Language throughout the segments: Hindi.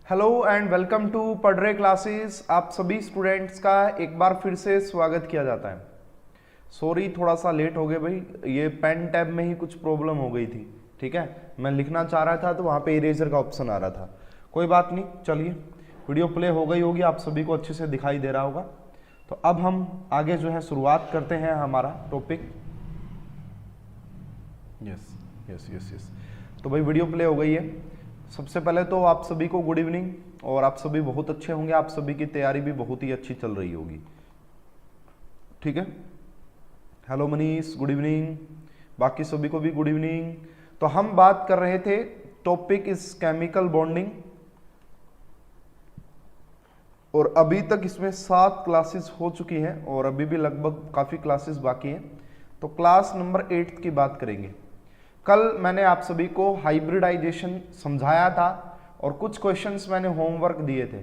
हेलो एंड वेलकम टू पढ़ रहे क्लासेस। आप सभी स्टूडेंट्स का एक बार फिर से स्वागत किया जाता है। सॉरी थोड़ा सा लेट हो गए भाई, ये पेन टैब में ही कुछ प्रॉब्लम हो गई थी। ठीक है, मैं लिखना चाह रहा था तो वहाँ पे इरेजर का ऑप्शन आ रहा था। कोई बात नहीं, चलिए वीडियो प्ले हो गई होगी, आप सभी को अच्छे से दिखाई दे रहा होगा। तो अब हम आगे जो है शुरुआत करते हैं हमारा topic. Yes yes yes yes तो भाई वीडियो प्ले हो गई है। सबसे पहले तो आप सभी को गुड इवनिंग, और आप सभी बहुत अच्छे होंगे, आप सभी की तैयारी भी बहुत ही अच्छी चल रही होगी। ठीक है, हेलो मनीष, गुड इवनिंग, बाकी सभी को भी गुड इवनिंग। तो हम बात कर रहे थे, टॉपिक इज केमिकल बॉन्डिंग, और अभी तक इसमें 7 क्लासेस हो चुकी हैं और अभी भी लगभग काफ़ी क्लासेस बाकी हैं। तो क्लास नंबर 8 की बात करेंगे। कल मैंने आप सभी को हाइब्रिडाइजेशन समझाया था और कुछ क्वेश्चंस मैंने होमवर्क दिए थे।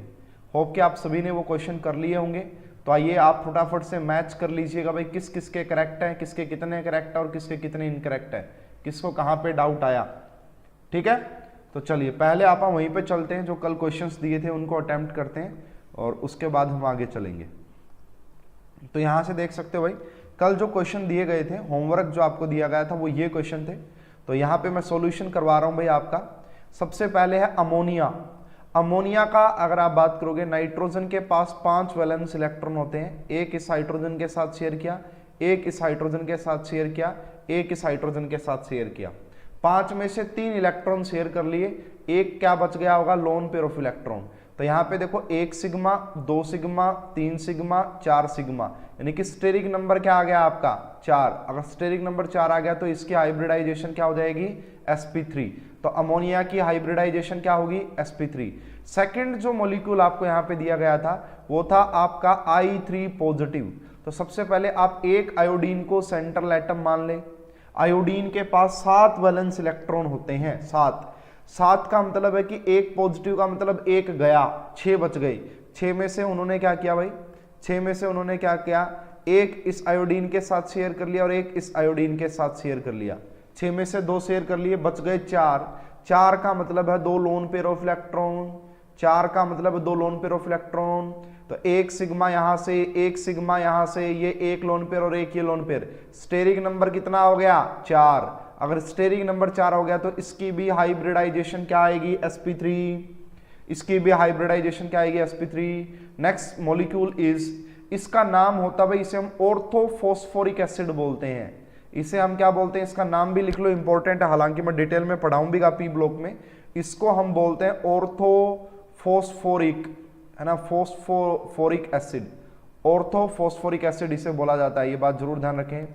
होप कि आप सभी ने वो क्वेश्चन कर लिए होंगे। तो आइए आप फटाफट से मैच कर लीजिएगा भाई, किस किस के करेक्ट है, किसके कितने करेक्ट है और किसके कितने इनकरेक्ट है, किसको कहाँ पे डाउट आया। ठीक है, तो चलिए पहले आप वहीं पे चलते हैं, जो कल क्वेश्चंस दिए थे उनको अटेम्प्ट करते हैं और उसके बाद हम आगे चलेंगे। तो यहाँ से देख सकते हो भाई, कल जो क्वेश्चन दिए गए थे, होमवर्क जो आपको दिया गया था वो ये क्वेश्चन थे। तो यहाँ पे मैं सॉल्यूशन करवा रहा हूँ भाई आपका। सबसे पहले है अमोनिया। अमोनिया का अगर आप बात करोगे, नाइट्रोजन के पास 5 वैलेंस इलेक्ट्रॉन होते हैं। एक इस हाइड्रोजन के साथ शेयर किया, एक इस हाइड्रोजन के साथ शेयर किया, एक इस हाइड्रोजन के साथ शेयर किया। 5 में से 3 इलेक्ट्रॉन शेयर कर लिए, एक क्या बच गया होगा, लोन पेयर ऑफ इलेक्ट्रॉन। तो यहाँ पे देखो 1 सिग्मा, 2 सिग्मा, 3 सिग्मा, 4 सिग्मा, यानी कि स्टेरिक नंबर क्या आ गया आपका 4। अगर स्टेरिक नंबर 4 आ गया तो इसकी हाइब्रिडाइजेशन क्या हो जाएगी, sp3। तो अमोनिया की हाइब्रिडाइजेशन क्या होगी, sp3। सेकंड जो मॉलिक्यूल आपको यहाँ पे दिया गया था वो था आपका I3 पॉजिटिव। तो सबसे पहले आप एक आयोडीन को सेंट्रल एटम मान ले। आयोडीन के पास 7 वैलेंस इलेक्ट्रॉन होते हैं, 7 का मतलब है कि एक पॉजिटिव का मतलब एक गया, 6 बच गए। 6 में से उन्होंने क्या किया भाई, 6 में से उन्होंने क्या किया, एक इस आयोडीन के साथ शेयर कर लिया और एक इस आयोडीन के साथ शेयर कर लिया। 6 में से 2 शेयर कर लिए, बच गए 4। 4 का मतलब है 2 लोन पेयर ऑफ इलेक्ट्रॉन, 4 का मतलब है 2 लोन पेयर ऑफ इलेक्ट्रॉन। तो 1 सिग्मा यहां से, 1 सिग्मा यहां से, ये एक लोन पेयर और एक ये लोन पेयर। स्टेरिक नंबर कितना हो गया, 4। अगर स्टेरिक नंबर 4 हो गया तो इसकी भी हाइब्रिडाइजेशन क्या आएगी, sp3। इसकी भी हाइब्रिडाइजेशन क्या आएगी, sp3। नेक्स्ट मॉलिक्यूल इज, इसका नाम होता भाई, इसे हम ऑर्थोफॉस्फोरिक एसिड बोलते हैं। इसे हम क्या बोलते हैं, इसका नाम भी लिख लो, इंपॉर्टेंट है, हालांकि मैं डिटेल में पढ़ाऊंगा पी ब्लॉक में। इसको हम बोलते हैं ऑर्थोफॉस्फोरिक, है ना, फॉस्फोरिक एसिड। ऑर्थोफॉस्फोरिक एसिड इसे बोला जाता है, ये बात जरूर ध्यान रखें।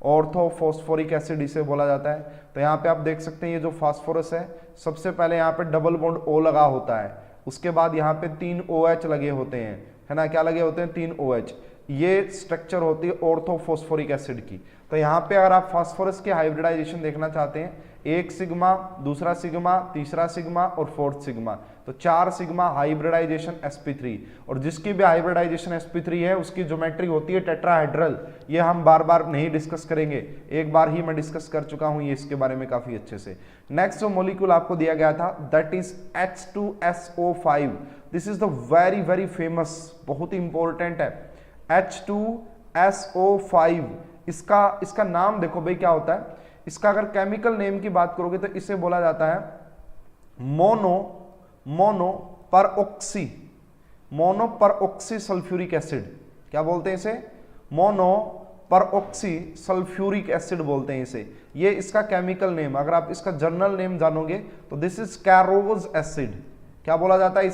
ऑर्थोफॉस्फोरिक एसिड इसे बोला जाता है। तो यहाँ पे आप देख सकते हैं ये जो फास्फोरस है, सबसे पहले यहाँ पे डबल बॉन्ड O लगा होता है, उसके बाद यहाँ पे 3 OH लगे होते हैं, है ना, क्या लगे होते हैं, 3 OH। ये स्ट्रक्चर होती है ऑर्थोफॉस्फोरिक एसिड की। तो यहाँ पे अगर आप फास्फोरस की हाइब्रिडाइजेशन देखना चाहते हैं, 1 सिग्मा, दूसरा सिग्मा, तीसरा सिग्मा और 4th सिग्मा, तो 4 सिग्मा हाइब्रिडाइजेशन sp3। और जिसकी भी हाइब्रिडाइजेशन sp3 है उसकी ज्योमेट्री होती है टेट्राहेड्रल। ये हम बार बार नहीं डिस्कस करेंगे, एक बार ही मैं डिस्कस कर चुका हूं ये, इसके बारे में काफी अच्छे से। नेक्स्ट जो मॉलिक्यूल आपको दिया गया था that is H2SO5। This is the very very famous, बहुत ही इंपॉर्टेंट है, H2SO5। इसका नाम देखो भाई क्या होता है। इसका अगर केमिकल नेम की बात करोगे तो इसे बोला जाता है मोनोपरऑक्सी सल्फ्यूरिक एसिड। क्या बोलते हैं इसे, मोनोपरऑक्सी सल्फ्यूरिक एसिड बोलते हैं इसे। ये इसका केमिकल नेम। अगर आप इसका जर्नल नेम जानोगे तो दिस इज कैरोज एसिड। क्या बोला जाता है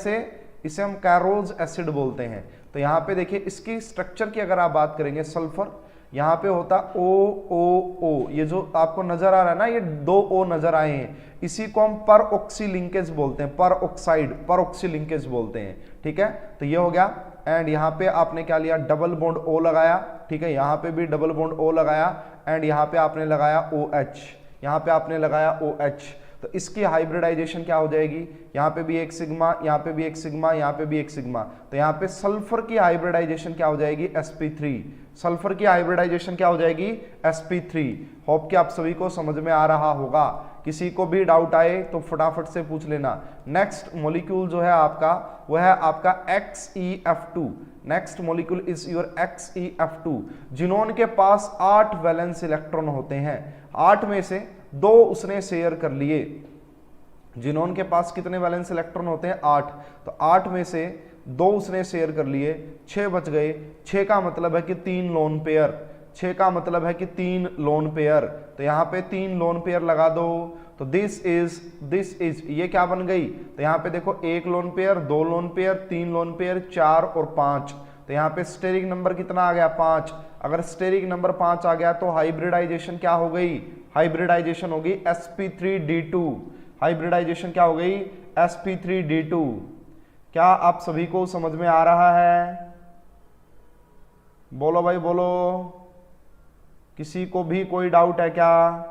इसे हम कैरोज एसिड बोलते हैं। तो यहाँ पे देखिए इसकी स्ट्रक्चर की अगर आप बात करेंगे, सल्फर यहाँ पे होता OOO, ये जो आपको नजर आ रहा है ना, ये 2 O नजर आए हैं, इसी को हम पर ऑक्सी लिंकेज बोलते हैं, पर ऑक्साइड पर ऑक्सी लिंकेज बोलते हैं। ठीक है, तो ये हो गया। एंड यहाँ पे आपने क्या लिया, डबल बॉन्ड O लगाया। ठीक है, यहाँ पे भी डबल बॉन्ड O लगाया एंड यहाँ पे आपने लगाया OH, यहाँ पे आपने लगाया OH। तो इसकी हाइब्रिडाइजेशन क्या हो जाएगी, यहाँ पे भी 1 सिग्मा, यहाँ पे भी 1 सिग्मा, यहाँ पे भी 1 सिग्मा। तो यहाँ पे सल्फर की हाइब्रिडाइजेशन क्या हो जाएगी, sp3। सल्फर की हाइब्रिडाइजेशन क्या हो जाएगी, sp3। होप कि आप सभी को समझ में आ रहा होगा किसी को भी डाउट आए तो फटाफट से पूछ लेना। नेक्स्ट मॉलिक्यूल जो है आपका वो है आपका XeF2। Next molecule is your XeF2। Xenon के पास 8 वैलेंस इलेक्ट्रॉन होते हैं, 8 में से 2 उसने शेयर कर लिए। जिनोन के पास कितने वैलेंस इलेक्ट्रॉन होते हैं? 8। तो 8 में से 2 उसने शेयर कर लिए, 6 बच गए। 6 का मतलब है कि 3 लोन पेयर, 6 का मतलब है कि 3 लोन पेयर। तो यहाँ पे 3 लोन पेयर लगा दो। तो दिस इज ये क्या बन गई? तो यहाँ पे देखो 1 lone pair, 2 lone pair, 3 lone pair, 4 और 5। तो यहाँ पे स्टेरिक नंबर कितना आ गया? 5। अगर स्टेरिक नंबर 5 आ गया तो हाइब्रिडाइजेशन क्या हो गई? हाइब्रिडाइजेशन होगी sp3d2। हाइब्रिडाइजेशन क्या हो गई? sp3d2। क्या आप सभी को समझ में आ रहा है? बोलो भाई बोलो। किसी को भी कोई डाउट है क्या?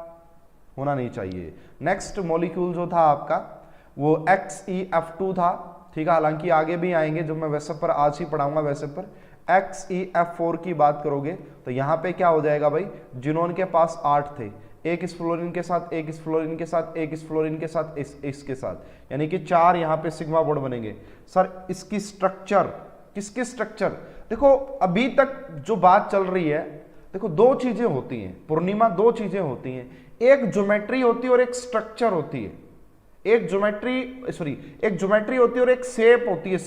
होना नहीं चाहिए। नेक्स्ट मॉलिक्यूल जो था आपका वो XeF2 था, ठीक है। हालांकि आगे भी आएंगे, जो मैं वैसे पर आज ही पढ़ाऊंगा वैसे पर। XeF4 की बात करोगे तो यहाँ पे क्या हो जाएगा भाई? जिनोन के पास 8 थे, एक इस फ्लोरीन के साथ, एक इस फ्लोरीन के साथ, एक इस फ्लोरीन के साथ, इसके साथ, यानी कि 4 यहाँ पे सिग्मा बॉन्ड बनेंगे। सर इसकी स्ट्रक्चर, किसकी स्ट्रक्चर? देखो अभी तक जो बात चल रही है, देखो 2 चीजें होती हैं पूर्णिमा, 2 चीजें होती हैं, एक ज्योमेट्री होती है और एक स्ट्रक्चर होती है। एक ज्योमेट्री होती है और एक शेप होती है।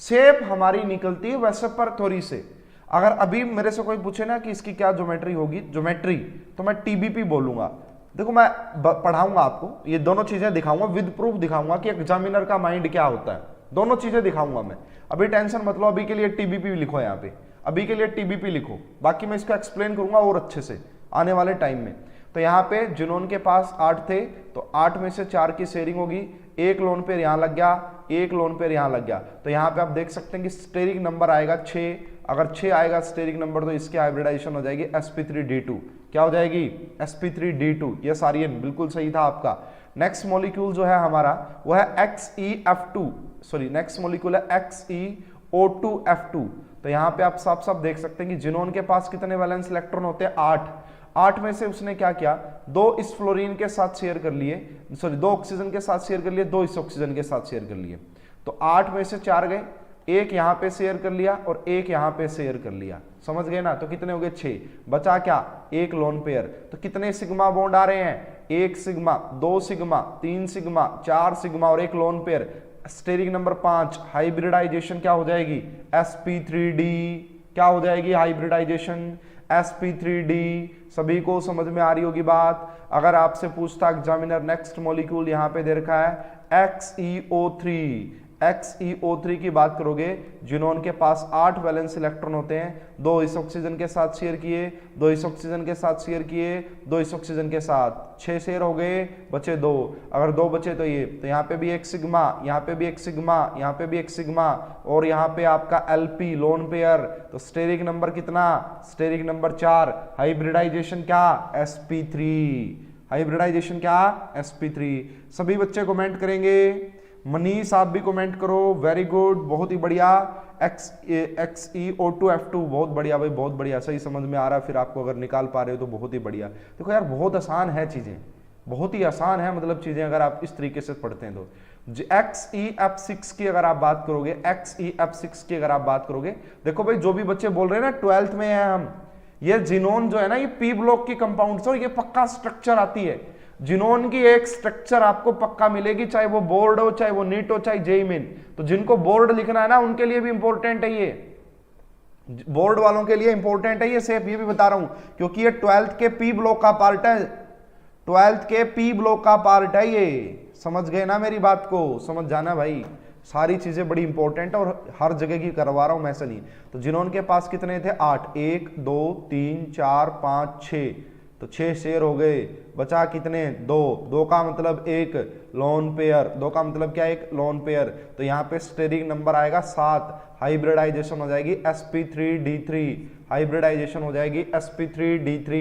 शेप हमारी निकलती है वैसे पर थोड़ी से। अगर अभी मेरे से कोई पूछे ना कि इसकी क्या ज्योमेट्री होगी, ज्योमेट्री, तो मैं TBP बोलूंगा। देखो मैं पढ़ाऊंगा आपको, ये दोनों चीजें दिखाऊंगा, विद प्रूफ दिखाऊंगा कि एग्जामिनर का माइंड क्या होता है। दोनों चीजें दिखाऊंगा मैं। अभी टेंशन मत लो, अभी के लिए TBP लिखो, यहाँ पे अभी के लिए TBP लिखो, बाकी मैं इसको एक्सप्लेन करूंगा और अच्छे से आने वाले टाइम में। तो यहाँ पे जिनोन के पास 8 थे, तो 8 में से 4 की शेयरिंग होगी, 1 लोन पेयर यहाँ लग गया, 1 लोन पेयर यहाँ लग गया। तो यहाँ पे आप देख सकते हैं कि स्टेरिक नंबर आएगा 6। अगर 6 आएगा स्टेरिक नंबर तो इसकी हाइब्रिडाइजेशन हो जाएगी sp3d2। क्या हो जाएगी? sp3d2। ये सारी बिल्कुल सही था आपका। नेक्स्ट मॉलिक्यूल जो है हमारा वो है XeF2, सॉरी नेक्स्ट मॉलिक्यूल है XeO2F2। तो यहाँ पे आप साफ साफ देख सकते हैं कि जिनोन के पास कितने वैलेंस इलेक्ट्रॉन होते हैं? 8। 8 में से उसने क्या किया? 2 इस फ्लोरीन के साथ शेयर कर लिए, सॉरी 2 ऑक्सीजन के साथ शेयर कर लिए, 2 इस ऑक्सीजन के साथ शेयर कर लिए। तो 8 में से 4 गए, 1 यहाँ पे शेयर कर लिया और 1 यहाँ पे शेयर कर लिया। समझ गए ना? तो कितने हो गए? 6। बचा क्या? 1 लोन पेयर। तो कितने सिग्मा बॉन्ड आ रहे हैं? 1 सिग्मा, 2 सिग्मा, 3 सिग्मा, 4 सिग्मा और 1 lone pair. Steric number 5, hybridisation क्या हो जाएगी? sp3d। क्या हो जाएगी हाइब्रिडाइजेशन? sp3d। सभी को समझ में आ रही होगी बात। अगर आपसे पूछता एग्जामिनर नेक्स्ट मॉलिक्यूल यहाँ पे दे रखा है XeO3। XeO3 की बात करोगे, जिनोन के पास 8 वैलेंस इलेक्ट्रॉन होते हैं, 2 इस ऑक्सीजन के साथ शेयर किए, 2 इस ऑक्सीजन के साथ शेयर किए, 2 इस ऑक्सीजन के साथ, 6 शेयर हो गए, बचे 2। अगर 2 बचे तो ये, तो यहाँ पे भी 1 सिग्मा, यहाँ पे भी 1 सिग्मा, यहाँ पे भी 1 सिग्मा और यहाँ पे आपका LP लोन पेयर। तो स्टेरिक नंबर कितना? Steric number 4। हाइब्रिडाइजेशन क्या? sp3। हाइब्रिडाइजेशन क्या? sp3। सभी बच्चे कमेंट करेंगे। मनीष आप भी कमेंट करो, वेरी गुड, बहुत ही बढ़िया। XeO2F2, बहुत बढ़िया भाई, बहुत बढ़िया, सही समझ में आ रहा है। फिर आपको अगर निकाल पा रहे हो तो बहुत ही बढ़िया। देखो यार बहुत आसान है चीजें, बहुत ही आसान है, मतलब चीजें अगर आप इस तरीके से पढ़ते हैं तो। XeF6 की अगर आप बात करोगे, XeF6 की अगर आप बात करोगे, देखो भाई जो भी बच्चे बोल रहे हैं ना 12th में है हम, ये जिनोन जो है ना, ये P ब्लॉक की कंपाउंड से, और ये पक्का स्ट्रक्चर आती है। जिनोन की एक स्ट्रक्चर आपको पक्का मिलेगी, चाहे वो बोर्ड हो, चाहे वो नीट हो, चाहे जेईई मेन। तो जिनको बोर्ड लिखना है ना, उनके लिए भी इंपॉर्टेंट है ये, बोर्ड वालों के लिए इंपॉर्टेंट है ये शेप, ये भी बता रहा हूं क्योंकि ये 12th के P ब्लॉक का पार्ट है, 12th के P ब्लॉक का पार्ट है ये। समझ गए ना मेरी बात को? समझ जाना भाई, सारी चीजें बड़ी इंपॉर्टेंट है और हर जगह की करवा रहा हूं मैं से नहीं। तो जिनोन के पास कितने थे? 8। 1 2 3 4 5 6, तो 6 शेयर हो गए। बचा कितने? 2। 2 का मतलब 1 लोन पेयर, 2 का मतलब क्या? 1 लोन पेयर। तो यहाँ पे स्टेरिक नंबर आएगा 7। हाइब्रिडाइजेशन हो जाएगी sp3d3। हाइब्रिडाइजेशन हो जाएगी sp3d3।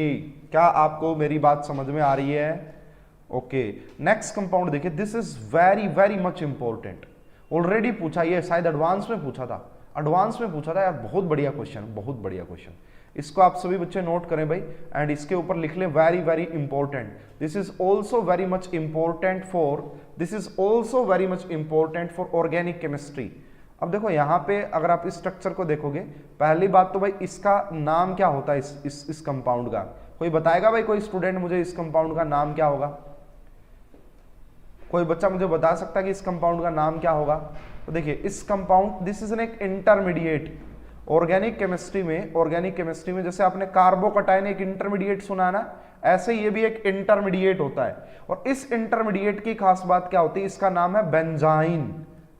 क्या आपको मेरी बात समझ में आ रही है? ओके, नेक्स्ट कंपाउंड देखिए, this is very very much important. Already पूछा, ये शायद एडवांस में पूछा था, एडवांस में पूछा था यार, बहुत बढ़िया क्वेश्चन, बहुत बढ़िया क्वेश्चन। इसको आप सभी बच्चे नोट करें भाई, एंड इसके ऊपर लिख लें very very important, this is also very much important for organic chemistry. अब देखो यहाँ पे अगर आप इस स्ट्रक्चर को देखोगे, पहली बात तो भाई इसका नाम क्या होता है, इस कंपाउंड का कोई बताएगा भाई? कोई स्टूडेंट मुझे इस कंपाउंड का नाम क्या होगा? कोई बच्चा मुझे बता सकता है कि इस कंपाउंड का नाम क्या होगा? तो देखिए इस कंपाउंड, दिस इज एन एक इंटरमीडिएट ऑर्गेनिक केमिस्ट्री में जैसे आपने कार्बोकटाइन एक इंटरमीडिएट सुना ना, ऐसे ये भी एक इंटरमीडिएट होता है। और इस इंटरमीडिएट की खास बात क्या होती है? इसका नाम है बेंजाइन।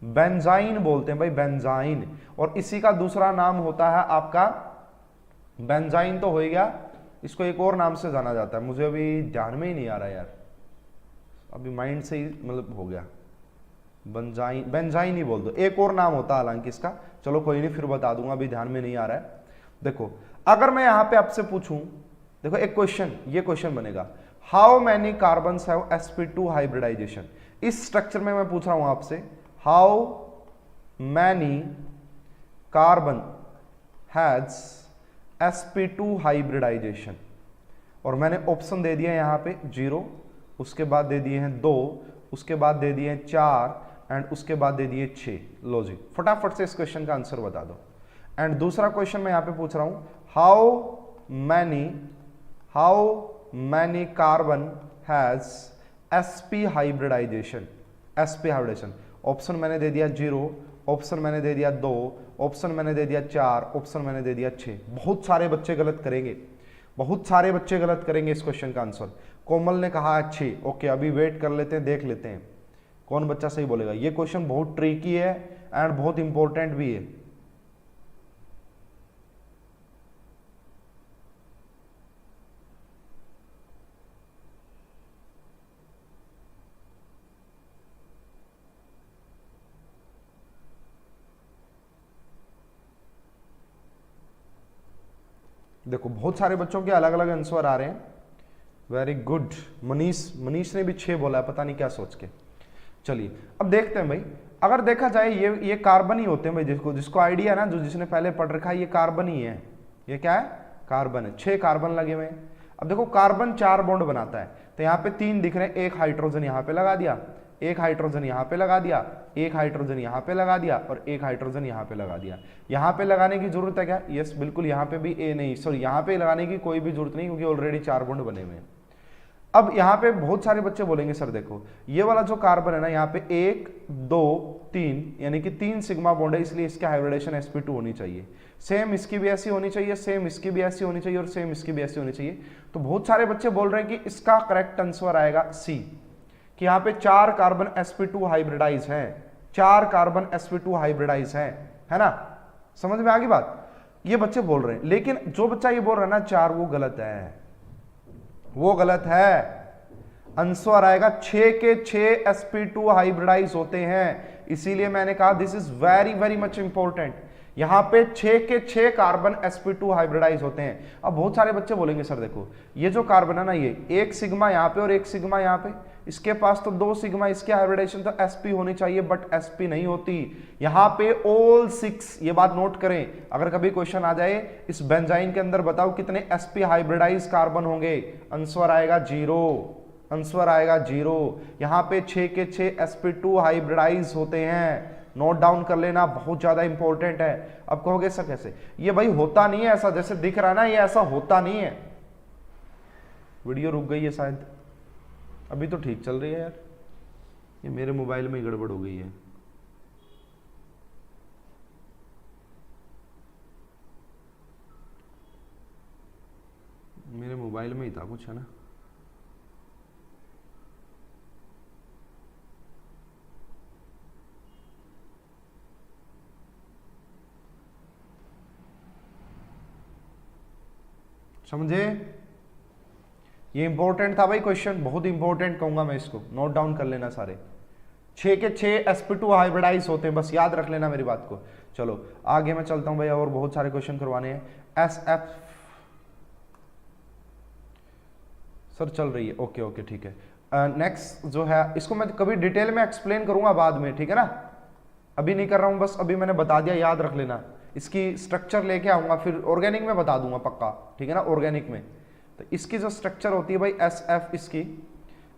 बेंजाइन बोलते हैं भाई, बेंजाइन। और इसी का दूसरा नाम होता है आपका, बेंजाइन तो हो गया, इसको एक और नाम से जाना जाता है, मुझे अभी ध्यान में ही नहीं आ रहा यार, अभी माइंड से ही मतलब हो गया, बेंजाइन, बेंजाइन ही बोल दो, एक और नाम होता है हालांकि इसका, चलो कोई नहीं फिर बता दूंगा, अभी ध्यान में नहीं आ रहा है। देखो अगर मैं यहां पे आपसे पूछूं, देखो एक क्वेश्चन, ये क्वेश्चन बनेगा, how many carbons have sp2 hybridisation. इस स्ट्रक्चर में मैं पूछ रहा हूं आपसे, how many carbon has sp2 hybridisation, और मैंने ऑप्शन दे दिया यहां पे 0, उसके बाद दे दिए हैं 2, उसके बाद दे दिए हैं 4 एंड उसके बाद दे दिए 6। लो जी फटाफट से इस क्वेश्चन का आंसर बता दो। एंड दूसरा क्वेश्चन मैं यहां पे पूछ रहा हूं, how many carbon has sp hybridisation, option मैंने दे दिया 0, ऑप्शन मैंने दे दिया 2, ऑप्शन मैंने दे दिया 4, ऑप्शन मैंने दे दिया 6। बहुत सारे बच्चे गलत करेंगे, बहुत सारे बच्चे गलत करेंगे इस क्वेश्चन का आंसर। कोमल ने कहा 6, ओके अभी वेट कर लेते हैं, देख लेते हैं कौन बच्चा सही बोलेगा। ये क्वेश्चन बहुत ट्रिकी है एंड बहुत इंपॉर्टेंट भी है। देखो बहुत सारे बच्चों के अलग अलग आंसर आ रहे हैं, वेरी गुड। मनीष ने भी 6 बोला है, पता नहीं क्या सोच के। चलिए अब देखते हैं भाई, अगर देखा जाए ये कार्बन ही होते हैं भाई, जिसको आइडिया है ना, जो जिसने पहले पढ़ रखा है, ये कार्बन ही है। ये क्या है? कार्बन है। 6 कार्बन लगे हुए हैं। अब देखो कार्बन 4 बॉन्ड बनाता है, तो यहाँ पे 3 दिख रहे हैं, एक हाइड्रोजन यहाँ पे लगा दिया, एक हाइड्रोजन यहाँ पे लगा दिया, एक हाइड्रोजन यहाँ पे लगा दिया और एक हाइड्रोजन यहाँ पे लगा दिया। यहाँ पे लगाने की जरूरत है क्या? यस बिल्कुल, यहाँ पे भी नहीं सॉरी यहाँ पे लगाने की कोई भी जरूरत नहीं, क्योंकि ऑलरेडी 4 बॉन्ड बने हुए हैं। अब यहाँ पे बहुत सारे बच्चे बोलेंगे सर देखो ये वाला जो कार्बन है ना, यहाँ पे 1 2 3 यानी कि 3 सिग्मा बॉन्ड है, इसलिए इसकी हाइब्रिडेशन sp2 होनी चाहिए। सेम इसकी भी ऐसी होनी चाहिए, सेम इसकी भी ऐसी होनी चाहिए और सेम इसकी भी ऐसी होनी चाहिए। तो बहुत सारे बच्चे बोल रहे हैं कि इसका करेक्ट आंसर आएगा सी, कि यहाँ पे 4 कार्बन sp2 हाइब्रिडाइज है, 4 कार्बन sp2 हाइब्रिडाइज है ना? समझ में आ गई बात? ये बच्चे बोल रहे हैं, लेकिन जो बच्चा ये बोल रहा है ना 4, वो गलत है, वो गलत है। आंसर आएगा 6 के 6 sp2 हाइब्रिडाइज होते हैं, इसीलिए मैंने कहा this is very very much important. यहां पे 6 के 6 कार्बन sp2 हाइब्रिडाइज होते हैं। अब बहुत सारे बच्चे बोलेंगे सर देखो ये जो कार्बन है ना, ये एक सिग्मा यहां पे और एक सिग्मा यहां पे, इसके पास तो 2 सिग्मा, इसके हाइब्रिडेशन तो sp होनी चाहिए, बट sp नहीं होती। यहां पे ऑल 6, ये बात नोट करें, अगर कभी क्वेश्चन आ जाए इस बेंजाइन के अंदर बताओ कितने sp हाइब्रिडाइज कार्बन होंगे, आंसर आएगा 0, आंसर आएगा 0। यहां पे 6 के 6 sp2 हाइब्रिडाइज होते हैं, नोट डाउन कर लेना, बहुत ज्यादा इंपॉर्टेंट है। अब कहोगे सर कैसे? ये भाई होता नहीं है ऐसा, जैसे दिख रहा है ना, ये ऐसा होता नहीं है। वीडियो रुक गई है शायद, अभी तो ठीक चल रही है यार, ये मेरे मोबाइल में ही गड़बड़ हो गई है। मेरे मोबाइल में ही था कुछ, है ना? समझे? ये इंपॉर्टेंट था भाई क्वेश्चन, बहुत इंपॉर्टेंट कहूंगा मैं इसको, नोट डाउन कर लेना सारे। 6 के 6 sp2 हाइब्रिडाइज होते हैं, बस याद रख लेना मेरी बात को। चलो आगे मैं चलता हूं भाई, और बहुत सारे क्वेश्चन करवाने हैं। sf सर चल रही है, ओके ओके ठीक है। नेक्स्ट जो है इसको मैं कभी डिटेल में एक्सप्लेन करूंगा बाद में, ठीक है ना? अभी नहीं कर रहा हूं, बस अभी मैंने बता दिया, याद रख लेना। इसकी स्ट्रक्चर लेके आऊंगा, फिर ऑर्गेनिक में बता दूंगा पक्का, ठीक है ना, ऑर्गेनिक में। तो इसकी जो स्ट्रक्चर होती है भाई SF, इसकी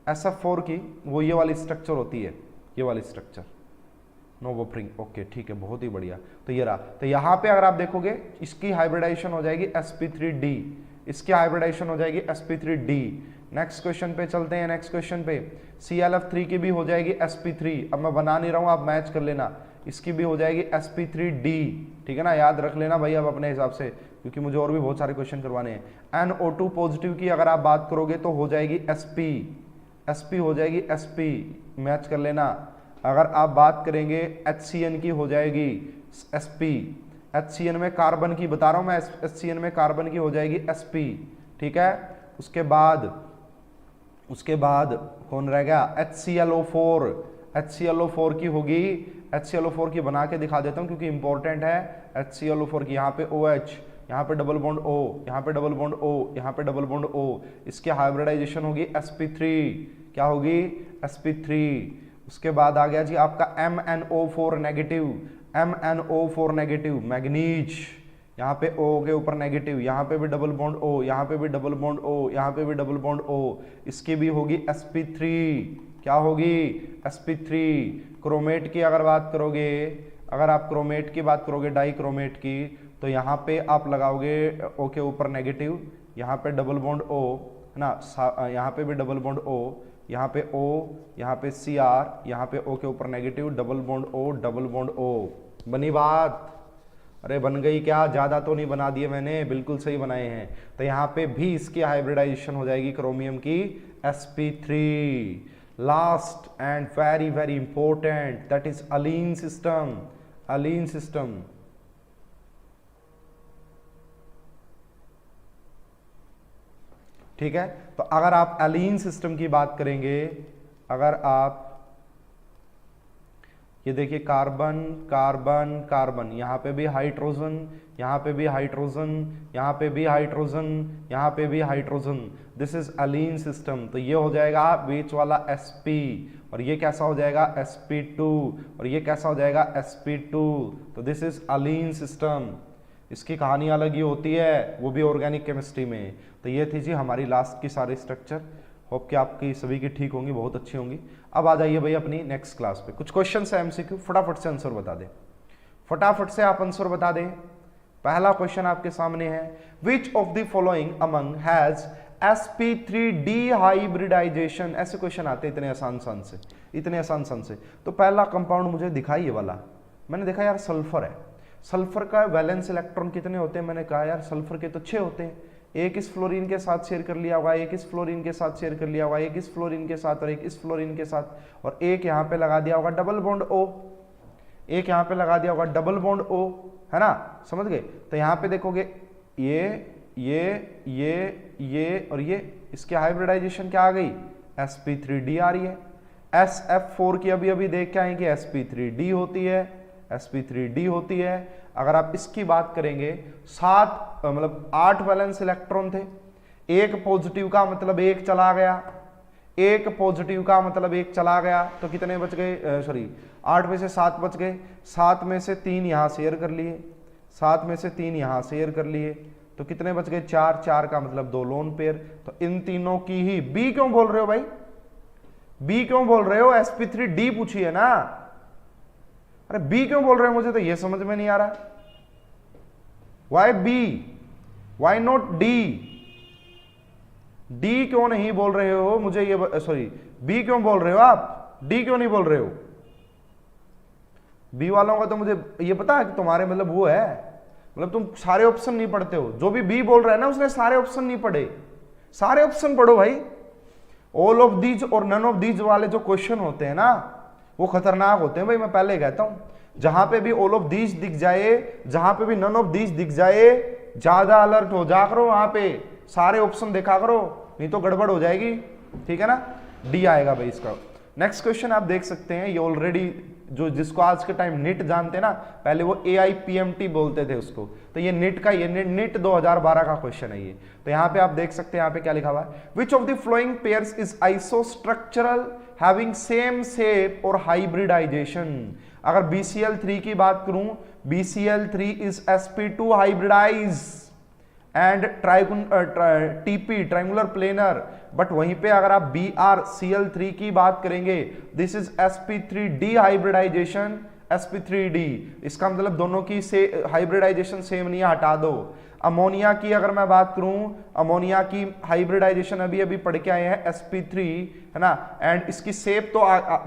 SF4 की वो ये वाली स्ट्रक्चर होती है, ये वाली स्ट्रक्चर, नो बफरिंग, ओके ठीक है, बहुत ही बढ़िया। तो ये रहा, तो यहाँ पे अगर आप देखोगे इसकी हाइब्रिडाइजेशन हो जाएगी sp3d, इसकी हाइब्रिडाइजेशन हो जाएगी sp3d। नेक्स्ट क्वेश्चन पे चलते हैं, नेक्स्ट क्वेश्चन पे ClF3 की भी हो जाएगी sp3, अब मैं बना नहीं रहा हूँ, आप मैच कर लेना, इसकी भी हो जाएगी sp3d, ठीक है ना, याद रख लेना भाई अब अपने हिसाब से, क्योंकि मुझे और भी बहुत सारे क्वेश्चन करवाने हैं। NO2 पॉजिटिव की अगर आप बात करोगे तो हो जाएगी sp हो जाएगी sp, मैच कर लेना। अगर आप बात करेंगे HCN की हो जाएगी sp, HCN में कार्बन की बता रहा हूं मैं, HCN में कार्बन की हो जाएगी sp, ठीक है। उसके बाद कौन रह गया, HClO4 की होगी, HClO4 की बना के दिखा देता हूं क्योंकि इंपॉर्टेंट है। HClO4 की यहाँ पे OH, यहाँ पे डबल बॉन्ड O, यहाँ पे डबल बॉन्ड O, यहाँ पे डबल बॉन्ड O, इसकी हाइब्रिडाइजेशन होगी sp3, क्या होगी sp3। उसके बाद आ गया जी आपका MnO4 नेगेटिव, मैग्नीज, यहाँ पे O के ऊपर नेगेटिव, यहाँ पे भी डबल बॉन्ड O, यहाँ पे भी डबल बॉन्ड O, यहाँ पे भी डबल बॉन्ड O, इसकी भी होगी sp3, क्या होगी sp3। क्रोमेट की अगर बात करोगे, अगर आप क्रोमेट की बात करोगे, डाई क्रोमेट की, तो यहाँ पे आप लगाओगे O के ऊपर नेगेटिव, यहाँ पे डबल बॉन्ड O है ना, यहाँ पे भी डबल बॉन्ड O, यहाँ पे O, यहाँ पे Cr, यहाँ पे O के ऊपर negative, double bond O, double bond O। बनी बात? अरे बन गई क्या, ज्यादा तो नहीं बना दिए मैंने, बिल्कुल सही बनाए हैं। तो यहाँ पे भी इसकी हाइब्रिडाइजेशन हो जाएगी क्रोमियम की sp3। Last and very very important, that is Aleen system. ठीक है, तो अगर आप एलीन सिस्टम की बात करेंगे, अगर आप ये देखिए कार्बन कार्बन कार्बन, यहाँ पे भी हाइड्रोजन, यहाँ पे भी हाइड्रोजन, यहाँ पे भी हाइड्रोजन, यहाँ पे भी hydrogen, this is Aleen system. तो ये हो जाएगा बीच वाला sp, और ये कैसा हो जाएगा sp2, और ये कैसा हो जाएगा sp2। तो दिस इज अलीन सिस्टम। इसकी कहानी अलग ही होती है, वो भी ऑर्गेनिक केमिस्ट्री में। तो ये थी जी हमारी लास्ट की सारी स्ट्रक्चर। होप कि आपकी सभी की ठीक होंगी, बहुत अच्छी होंगी। अब आ जाइए भाई अपनी नेक्स्ट क्लास पे। कुछ क्वेश्चन है MCQ, फटाफट से आंसर बता दें, फटाफट से आप आंसर बता दें। पहला क्वेश्चन आपके सामने है, which of the following among has sp3d hybridisation. ऐसे क्वेश्चन आते हैं इतने आसान से, इतने आसान से। तो पहला कंपाउंड मुझे दिखा ये वाला, मैंने देखा यार सल्फर है, सल्फर का वैलेंस इलेक्ट्रॉन कितने होते हैं, मैंने कहा यार सल्फर के तो 6 होते हैं, एक इस फ्लोरीन के साथ शेयर कर लिया होगा, एक इस फ्लोरीन के साथ शेयर कर लिया होगा, एक इस फ्लोरीन के साथ और एक इस फ्लोरीन के साथ, और एक यहाँ पे लगा दिया होगा डबल बॉन्ड O, एक यहाँ पे लगा दिया होगा डबल बॉन्ड O, है ना, समझ गए। तो यहाँ पे देखोगे ये और ये, इसकी हाइब्रिडाइजेशन क्या आ गई, sp3d आ रही है। SF4 की अभी अभी देख के आएंगे sp3d होती है, sp3d होती है। अगर आप इसकी बात करेंगे 8 वैलेंस इलेक्ट्रॉन थे, एक पॉजिटिव का मतलब एक चला गया, एक पॉजिटिव का मतलब एक चला गया, तो कितने बच गए, सॉरी 8 में से 7 बच गए, 7 में से 3 यहाँ शेयर कर लिए, 7 में से 3 यहाँ शेयर कर लिए, तो कितने बच गए 4, 4 का मतलब 2 लोन पेयर। तो इन तीनों की ही बी क्यों बोल रहे हो भाई, बी क्यों बोल रहे हो, sp3d पूछी है ना, अरे बी क्यों बोल रहे हो, मुझे तो ये समझ में नहीं आ रहा, why B, why not D, D क्यों नहीं बोल रहे हो मुझे ये, सॉरी बी क्यों बोल रहे हो आप, डी क्यों नहीं बोल रहे हो। बी वालों का तो मुझे ये पता है कि तुम्हारे मतलब वो है, मतलब तुम सारे ऑप्शन नहीं पढ़ते हो, जो भी बी बोल रहा है ना उसने सारे ऑप्शन नहीं पढ़े, सारे ऑप्शन पढ़ो भाई। ऑल ऑफ दीज और नन ऑफ दीज वाले जो क्वेश्चन होते हैं ना वो खतरनाक होते हैं भाई, मैं पहले कहता हूं, जहां पे भी ऑल ऑफ दीज दिख जाए, जहां पे भी नन ऑफ दीज दिख जाए, ज्यादा अलर्ट हो जा करो, वहां पे सारे ऑप्शन देखा करो, नहीं तो गड़बड़ हो जाएगी, ठीक है ना। डी आएगा भाई इसका। नेक्स्ट क्वेश्चन आप देख सकते हैं, ये ऑलरेडी जो जिसको आज के टाइम निट जानते हैं ना, पहले वो AIPMT बोलते थे उसको, तो ये निट का, ये निट 2012 का क्वेश्चन है ये। तो यहाँ पे आप देख सकते हैं, यहाँ पे क्या लिखा हुआ है, which of the following pairs is isostructural having same shape और हाइब्रिडाइजेशन। अगर BCl3 की बात करूं, BCl3 is sp2 hybridize and TP triangular planar, but वहीं पे अगर आप BrCl3 की बात करेंगे, this is sp3d hybridisation, sp3d, इसका मतलब दोनों की से हाइब्रिडाइजेशन सेम नहीं है, हटा दो। अमोनिया की अगर मैं बात करूं, अमोनिया की हाइब्रिडाइजेशन अभी अभी पढ़ के आए हैं sp3, है ना, एंड इसकी शेप तो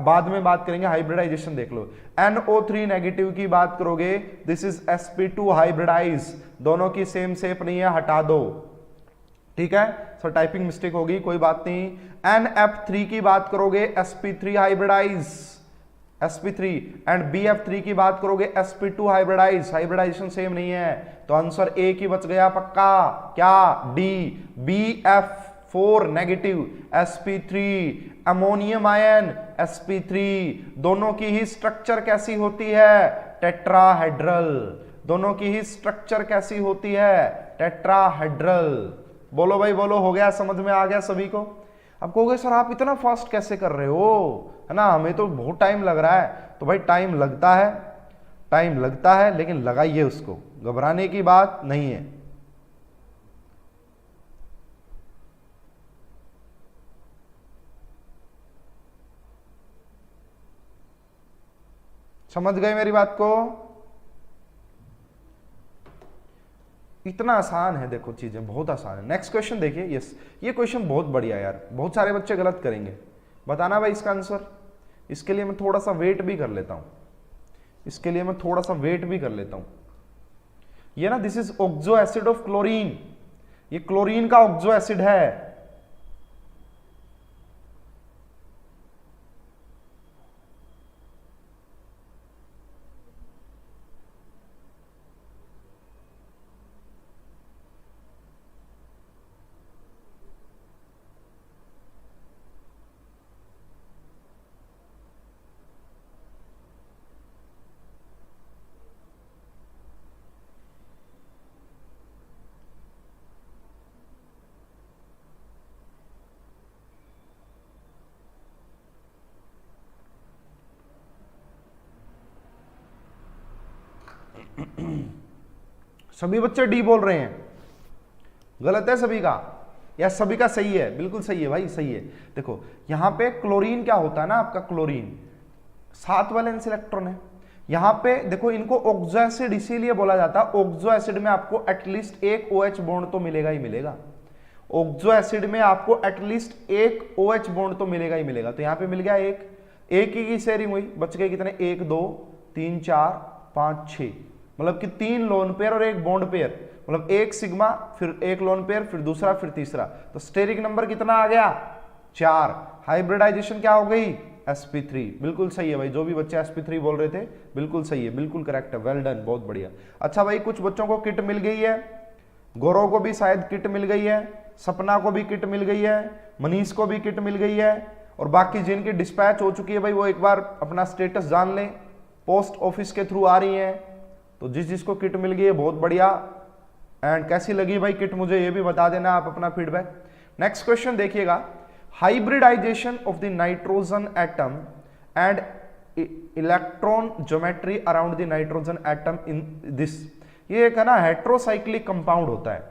बाद में बात करेंगे, हाइब्रिडाइजेशन देख लो। NO3 नेगेटिव की बात करोगे, दिस इज sp2 हाइब्रिडाइज, दोनों की सेम शेप नहीं है, हटा दो, ठीक है। सो टाइपिंग मिस्टेक होगी, कोई बात नहीं। NF3 की बात करोगे, sp3 hybridise, sp3, and BF3 की बात करोगे, sp2 हाइब्रिडाइज, हाइब्रिडाइजेशन सेम नहीं है, तो आंसर ए की बच गया पक्का, क्या, D. BF4 negative, sp3, ammonium ion, sp3, दोनों की ही स्ट्रक्चर कैसी होती है, टेट्राहेड्रल, दोनों की ही स्ट्रक्चर कैसी होती है, टेट्राहेड्रल। बोलो भाई बोलो, हो गया, समझ में आ गया सभी को। अब कहोगे सर आप इतना फास्ट कैसे कर रहे हो, है ना, हमें तो बहुत टाइम लग रहा है। तो भाई टाइम लगता है, टाइम लगता है, लेकिन लगाइए उसको, घबराने की बात नहीं है। समझ गए मेरी बात को? इतना आसान है, देखो चीजें बहुत आसान है। नेक्स्ट क्वेश्चन देखिए, यस, ये क्वेश्चन बहुत बढ़िया यार, बहुत सारे बच्चे गलत करेंगे, बताना भाई इसका आंसर। इसके लिए मैं थोड़ा सा वेट भी कर लेता हूं, इसके लिए मैं थोड़ा सा वेट भी कर लेता हूं। ये ना, this is oxo acid of chlorine, ये क्लोरीन का ऑक्सो एसिड है। सभी बच्चे डी बोल रहे हैं, गलत है सभी का या सभी का सही है? बिल्कुल सही है भाई, सही है। देखो यहां पे क्लोरीन क्या होता है ना, आपका क्लोरीन 7 वैलेंस इलेक्ट्रॉन है। यहां पे देखो, इनको ऑक्सो एसिड इसीलिए बोला जाता है, ऑक्सो एसिड में आपको एटलीस्ट एक OH बॉन्ड तो मिलेगा ही मिलेगा, ऑक्सो एसिड में आपको एटलीस्ट एक OH बॉन्ड तो मिलेगा ही मिलेगा। तो यहां पे मिल गया एक ही की शेयरिंग हुई, बच गए कितने, 1 2 3 4 5 6, मतलब कि 3 लोन पेयर और एक बॉन्ड पेयर, मतलब एक सिग्मा, फिर एक लोन पेयर, फिर दूसरा, फिर तीसरा। तो स्टेरिक नंबर कितना आ गया, 4। हाइब्रिडाइजेशन क्या हो गई, sp3। बिल्कुल सही है भाई, जो भी बच्चे sp3 बोल रहे थे बिल्कुल सही है, बिल्कुल करेक्ट है, वेल डन, बहुत बढ़िया। अच्छा भाई, कुछ बच्चों को किट मिल गई है, गौरव को भी शायद किट मिल गई है, सपना को भी किट मिल गई है, मनीष को भी किट मिल गई है, और बाकी जिनकी डिस्पैच हो चुकी है भाई, वो एक बार अपना स्टेटस जान लें, पोस्ट ऑफिस के थ्रू आ रही है। तो जिसको किट मिल गई है बहुत बढ़िया। एंड कैसी लगी भाई किट, मुझे ये भी बता देना आप अपना फीडबैक। नेक्स्ट क्वेश्चन देखिएगा, hybridisation of the nitrogen atom and electron geometry around the nitrogen atom in this. ये एक है ना हेट्रोसाइक्लिक कंपाउंड होता है।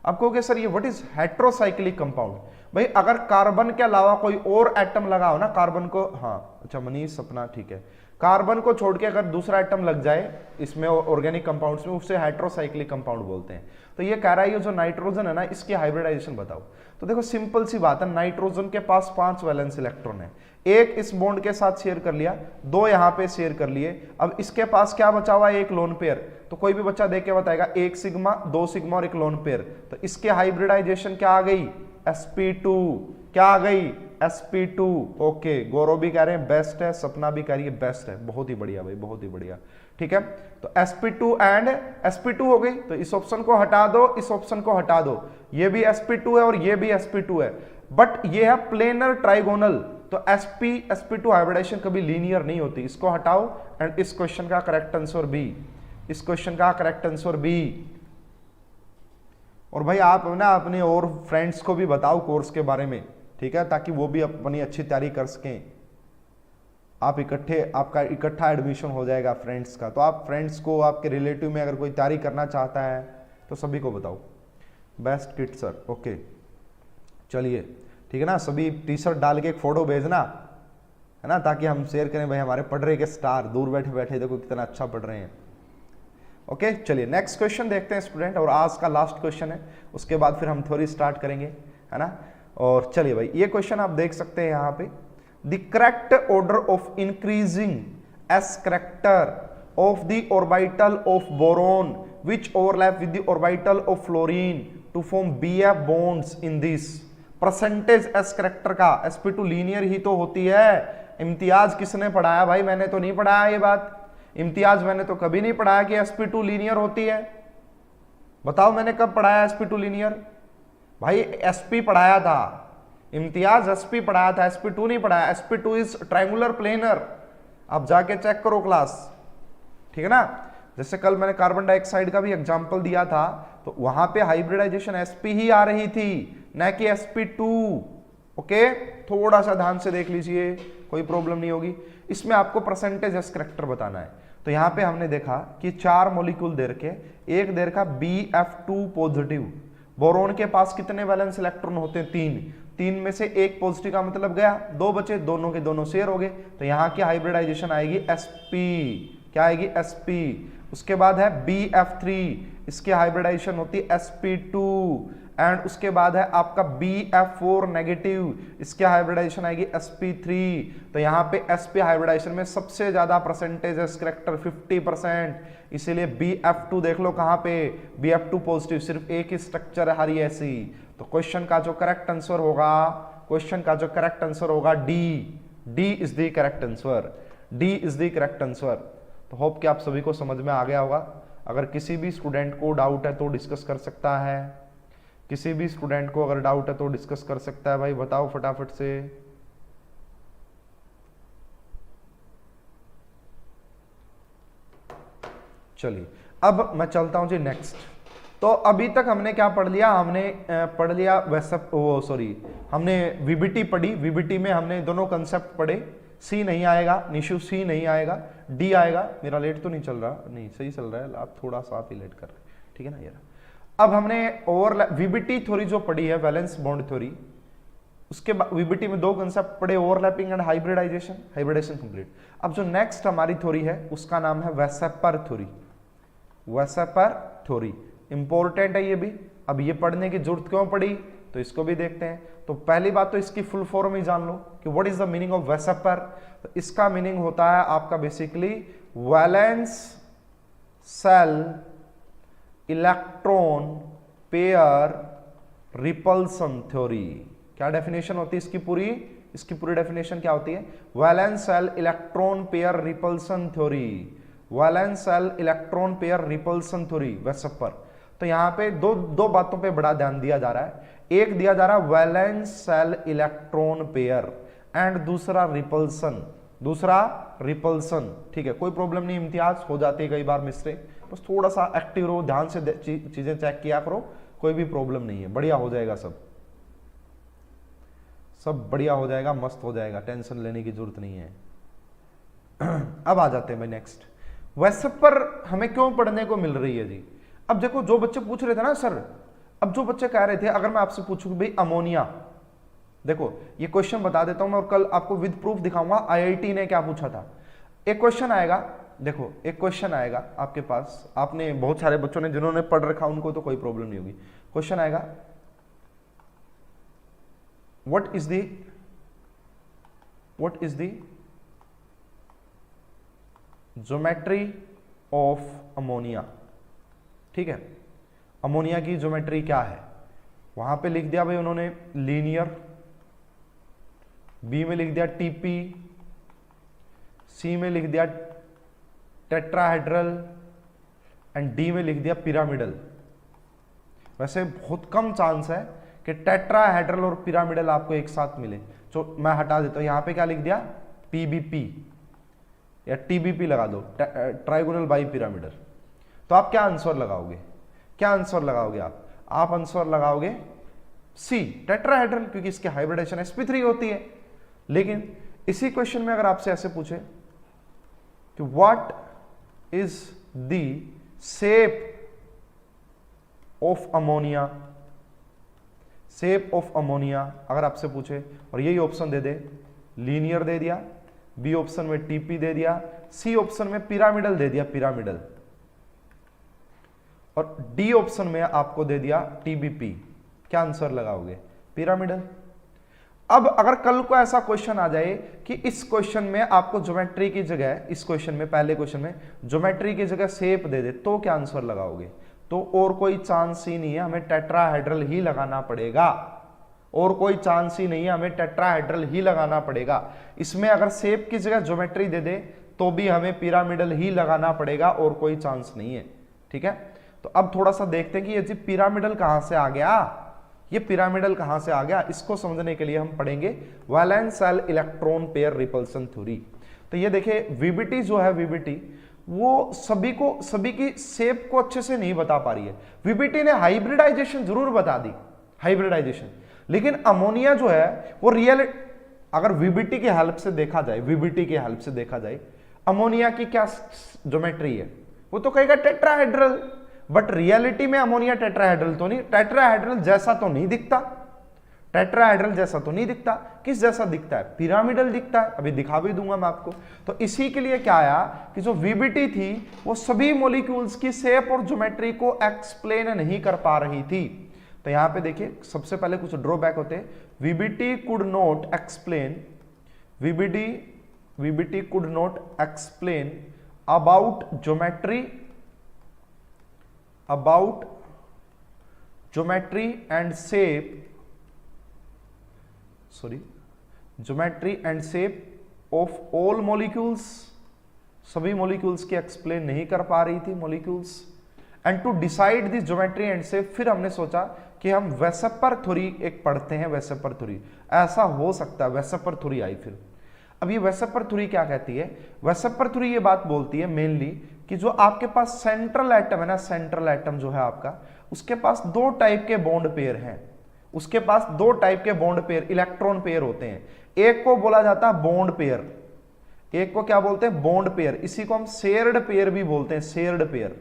आप कहोगे सर ये व्हाट इज हेट्रोसाइक्लिक कंपाउंड? भाई अगर कार्बन के अलावा कोई और एटम लगा हो ना, कार्बन को, हाँ अच्छा मनीष सपना ठीक है, कार्बन को छोड़ के अगर दूसरा एटम लग जाए इसमें ऑर्गेनिक कंपाउंड्स में, उससे हाइड्रोसाइक्लिक कंपाउंड बोलते हैं। तो ये कह रहा है ये जो नाइट्रोजन है ना, इसकी हाइब्रिडाइजेशन बताओ। तो देखो सिंपल सी बात है, नाइट्रोजन के पास 5 वैलेंस इलेक्ट्रॉन है, एक इस बॉन्ड के साथ शेयर कर लिया, 2 यहां पे शेयर कर लिए। अब इसके पास क्या बचा हुआ है, एक लोन पेयर। तो कोई भी बच्चा देख के बताएगा, 1 सिग्मा 2 सिग्मा और एक लोन पेयर। तो इसके हाइब्रिडाइजेशन क्या आ गई, sp2। क्या आ गई, sp2। ओके, गौरव भी कह रहे हैं बेस्ट है, सपना भी कह रही है बेस्ट है, बहुत ही बढ़िया भाई, बहुत ही बढ़िया। ठीक है, तो sp2 एंड sp2 हो गई, तो इस ऑप्शन को हटा दो, इस ऑप्शन को हटा दो, ये भी sp2 है और ये भी sp2 है, बट ये है प्लेनर ट्राइगोनल। तो sp2 हाइब्रिडाइजेशन कभी लीनियर नहीं होती, इसको हटाओ। एंड इस क्वेश्चन का करेक्ट आंसर बी, इस क्वेश्चन का करेक्ट आंसर बी। और भाई आप ना अपने और फ्रेंड्स को भी बताओ कोर्स के बारे में, ठीक है, ताकि वो भी अपनी अच्छी तैयारी कर सकें। आप आपका इकट्ठा एडमिशन हो जाएगा फ्रेंड्स का। तो आप फ्रेंड्स को, आपके रिलेटिव में अगर कोई तैयारी करना चाहता है तो सभी को बताओ। बेस्ट किट सर, ओके चलिए ठीक है ना। सभी टी शर्ट डाल के एक फोटो भेजना है ना, ताकि हम शेयर करें भाई हमारे पढ़ रहे के स्टार दूर बैठे बैठे देखो कितना अच्छा पढ़ रहे हैं। ओके चलिए नेक्स्ट क्वेश्चन देखते हैं स्टूडेंट, और आज का लास्ट क्वेश्चन है, उसके बाद फिर हम थ्योरी स्टार्ट करेंगे है ना। और चलिए भाई ये क्वेश्चन आप देख सकते हैं यहाँ पे, the correct order of increasing S character of the orbital of boron which overlap with the orbital of fluorine to form BF bonds in this. Percentage S character का sp2 लीनियर ही तो होती है। इम्तियाज किसने पढ़ाया भाई? मैंने तो नहीं पढ़ाया ये बात। इम्तियाज मैंने तो कभी नहीं पढ़ाया कि sp2 लीनियर होती है। बताओ मैंने कब पढ़ाया sp2 लीनियर? भाई sp पढ़ाया था इम्तियाज, sp पढ़ाया था, sp2 नहीं पढ़ाया। sp2 इज ट्रायंगुलर प्लेनर, आप जाके चेक करो क्लास, ठीक है ना। जैसे कल मैंने कार्बन डाइऑक्साइड का भी एग्जांपल दिया था, तो वहां पे हाइब्रिडाइजेशन sp ही आ रही थी, न कि sp2। ओके थोड़ा सा ध्यान से देख लीजिए, कोई प्रॉब्लम नहीं होगी। इसमें आपको परसेंटेज एस करेक्टर बताना है। तो यहाँ पे हमने देखा कि 4 मॉलिक्यूल दे रखे, एक दे रखा BF2 पॉजिटिव। बोरोन के पास कितने वैलेंस इलेक्ट्रॉन होते हैं? 3। 3 में से एक पॉजिटिव का मतलब गया, 2 बचे, दोनों के दोनों शेयर हो गए। तो यहाँ की हाइब्रिडाइजेशन आएगी sp, क्या आएगी? sp। उसके बाद है BF3, इसकी हाइब्रिडाइजेशन होती है sp2। एंड उसके बाद है आपका BF4 नेगेटिव, इसकी हाइब्रिडाइजेशन आएगी sp3। तो यहाँ पे sp हाइब्रिडाइजेशन में सबसे ज्यादा परसेंटेज है करेक्टर 50%, इसीलिए BF2 देख लो कहाँ पे, BF2 पॉजिटिव, सिर्फ एक ही स्ट्रक्चर है हरी ऐसी। तो क्वेश्चन का जो करेक्ट आंसर होगा, क्वेश्चन का जो करेक्ट आंसर होगा D is the correct answer, D is the correct answer. तो होप कि आप सभी को समझ में आ गया होगा। अगर किसी भी स्टूडेंट को डाउट है तो डिस्कस कर सकता है, किसी भी स्टूडेंट को अगर डाउट है तो डिस्कस कर सकता है। भाई बताओ फटाफट से। चलिए अब मैं चलता हूं जी नेक्स्ट। तो अभी तक हमने क्या पढ़ लिया? हमने पढ़ लिया वैसे हमने वीबीटी पढ़ी। वीबीटी में हमने दोनों कंसेप्ट पढ़े। सी नहीं आएगा निशु, सी नहीं आएगा, डी आएगा। मेरा लेट तो नहीं चल रहा? नहीं सही चल रहा है, आप थोड़ा सा आप ही लेट कर रहे हैं, ठीक है ना यार। अब हमने ओवरलैप वीबीटी थ्योरी जो पढ़ी है, वैलेंस बॉन्ड थ्योरी, उसके बाद वीबीटी में 2 कंसेप्ट पढ़े, overlapping and hybridisation. Hybridisation complete. अब जो नेक्स्ट हमारी थ्योरी है उसका नाम है VSEPR theory. VSEPR theory important है ये भी। अब ये पढ़ने की जरूरत क्यों पड़ी तो इसको भी देखते हैं। तो पहली बात तो इसकी फुल फॉर्म ही जान लो कि what is the meaning of VSEPR. तो इसका मीनिंग होता है आपका basically valence shell electron pair repulsion theory. क्या डेफिनेशन होती है इसकी पूरी? इसकी पूरी डेफिनेशन क्या होती है? Valence shell electron pair repulsion theory, valence shell electron pair repulsion theory, VSEPR. तो यहां पे दो बातों पे बड़ा ध्यान दिया जा रहा है। एक दिया जा रहा है valence shell electron pair and दूसरा रिपल्सन, ठीक है। कोई प्रॉब्लम नहीं, इम्तियाज हो जाती है कई बार मिस्टेक, बस थोड़ा सा एक्टिव रहो, ध्यान से चीजें चेक किया करो, कोई भी प्रॉब्लम नहीं है, बढ़िया हो जाएगा, सब बढ़िया हो जाएगा, मस्त हो जाएगा, टेंशन लेने की जरूरत नहीं है। अब आ जाते हैं भाई नेक्स्ट। वेसेपर हमें क्यों पढ़ने को मिल रही है जी? अब देखो जो बच्चे पूछ रहे थे ना सर, अब जो बच्चे कह रहे थे अगर मैं आपसे पूछूं भाई अमोनिया, देखो ये क्वेश्चन बता देता हूं मैं और कल आपको विद प्रूफ दिखाऊंगा आईआईटी ने क्या पूछा था। एक क्वेश्चन आएगा, देखो एक क्वेश्चन आएगा आपके पास, आपने बहुत सारे बच्चों ने जिन्होंने पढ़ रखा उनको तो कोई प्रॉब्लम नहीं होगी। क्वेश्चन आएगा what is the geometry of ammonia, ठीक है। अमोनिया की ज्योमेट्री क्या है? वहां पे लिख दिया भाई उन्होंने लीनियर, बी में लिख दिया टीपी, सी में लिख दिया टेट्राहेड्रल एंड डी में लिख दिया पिरामिडल। वैसे बहुत कम चांस है कि टेट्राहेड्रल और पिरामिडल आपको एक साथ मिले, तो मैं हटा देता हूं। यहां पे क्या लिख दिया? पीबीपी या टीबीपी लगा दो, ट्राइगोनल बाई पिरामिडल। तो आप क्या आंसर लगाओगे? क्या आंसर लगाओगे आप आंसर लगाओगे सी टेट्राहेड्रल, क्योंकि इसकी हाइब्रिडाइजेशन sp3 होती है। लेकिन इसी क्वेश्चन में अगर आपसे ऐसे पूछे कि what is the shape of ammonia, shape of ammonia अगर आपसे पूछे और यही ऑप्शन दे दे, लीनियर दे दिया, बी ऑप्शन में टीपी दे दिया, सी ऑप्शन में पिरामिडल दे दिया, पिरामिडल, और डी ऑप्शन में आपको दे दिया टीबीपी, क्या आंसर लगाओगे? पिरामिडल। अब अगर कल को ऐसा क्वेश्चन आ जाए कि इस क्वेश्चन में आपको ज्योमेट्री की जगह, इस क्वेश्चन में, पहले क्वेश्चन में ज्योमेट्री की जगह शेप दे दे, तो क्या आंसर लगाओगे? तो और कोई चांस ही नहीं है, हमें टेट्राहेड्रल ही लगाना पड़ेगा, और कोई चांस ही नहीं है, हमें टेट्राहेड्रल ही लगाना पड़ेगा। इसमें अगर शेप की जगह ज्योमेट्री दे दे तो भी हमें पिरामिडल ही लगाना पड़ेगा, और कोई चांस नहीं है। ठीक है, तो अब थोड़ा सा देखते हैं कि ये जी पिरामिडल कहां से आ गया, ये पिरामिडल कहां से आ गया। इसको समझने के लिए हम पढ़ेंगे valence shell electron pair repulsion theory. तो ये देखिए वीबीटी जो है, वीबीटी वो सभी की शेप को अच्छे से नहीं बता पा रही है। वीबीटी ने हाइब्रिडाइजेशन जरूर बता दी, हाइब्रिडाइजेशन, लेकिन अमोनिया जो है वो रियल, अगर वीबीटी की हेल्प से देखा जाए, वीबीटी की हेल्प से देखा जाए अमोनिया की क्या ज्योमेट्री है, वो तो कहेगा टेट्राहेड्रल, बट रियलिटी में अमोनिया टेट्राहेड्रल तो नहीं, टेट्राहेड्रल जैसा तो नहीं दिखता, टेट्राहेड्रल जैसा तो नहीं दिखता, किस जैसा दिखता है? पिरामिडल दिखता है, अभी दिखा भी दूंगा मैं आपको। तो इसी के लिए क्या आया कि जो वीबीटी थी वो सभी मॉलिक्यूल्स की शेप और ज्योमेट्री को एक्सप्लेन नहीं कर पा रही थी। तो यहां पे देखिए सबसे पहले कुछ ड्रॉबैक होते हैं। VBT could not explain, VBT could not explain about geometry and shape, geometry and shape of all molecules, सभी मॉलिक्यूल्स की एक्सप्लेन नहीं कर पा रही थी molecules. And to decide this geometry and shape, फिर हमने सोचा कि हम वेसेपर थ्योरी एक पढ़ते हैं, वेसेपर थ्योरी, ऐसा हो सकता है, वेसेपर थ्योरी आई। फिर अब ये वेसेपर थ्योरी क्या कहती है? वेसेपर थ्योरी ये बात बोलती है मेनली कि जो आपके पास सेंट्रल एटम है ना, सेंट्रल एटम जो है आपका, उसके पास दो टाइप के बॉन्ड पेयर हैं, उसके पास दो टाइप के बॉन्ड पेयर, इलेक्ट्रॉन पेयर होते हैं। एक को बोला जाता है बॉन्ड पेयर, एक को क्या बोलते हैं? Bond pair. इसी को हम शेयर्ड पेयर भी बोलते हैं, शेयर्ड पेयर।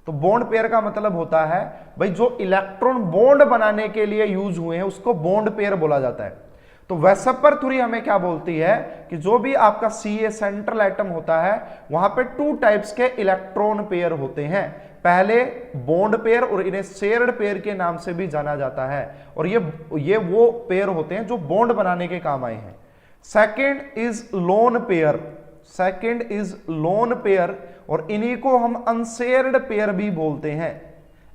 तो बॉन्ड पेयर का मतलब होता है भाई जो इलेक्ट्रॉन बॉन्ड बनाने के लिए यूज हुए हैं उसको बॉन्ड पेयर बोला जाता है। तो वेसेपर थ्योरी हमें क्या बोलती है कि जो भी आपका सी सेंट्रल एटम होता है वहां पे टू टाइप्स के इलेक्ट्रॉन पेयर होते हैं। पहले बॉन्ड पेयर, और इन्हें शेयर्ड पेयर के नाम से भी जाना जाता है, और ये वो पेयर होते हैं जो बॉन्ड बनाने के काम आए हैं। Second is lone pair, second is lone pair, और इन्हीं को हम अनशेयर्ड पेयर भी बोलते हैं,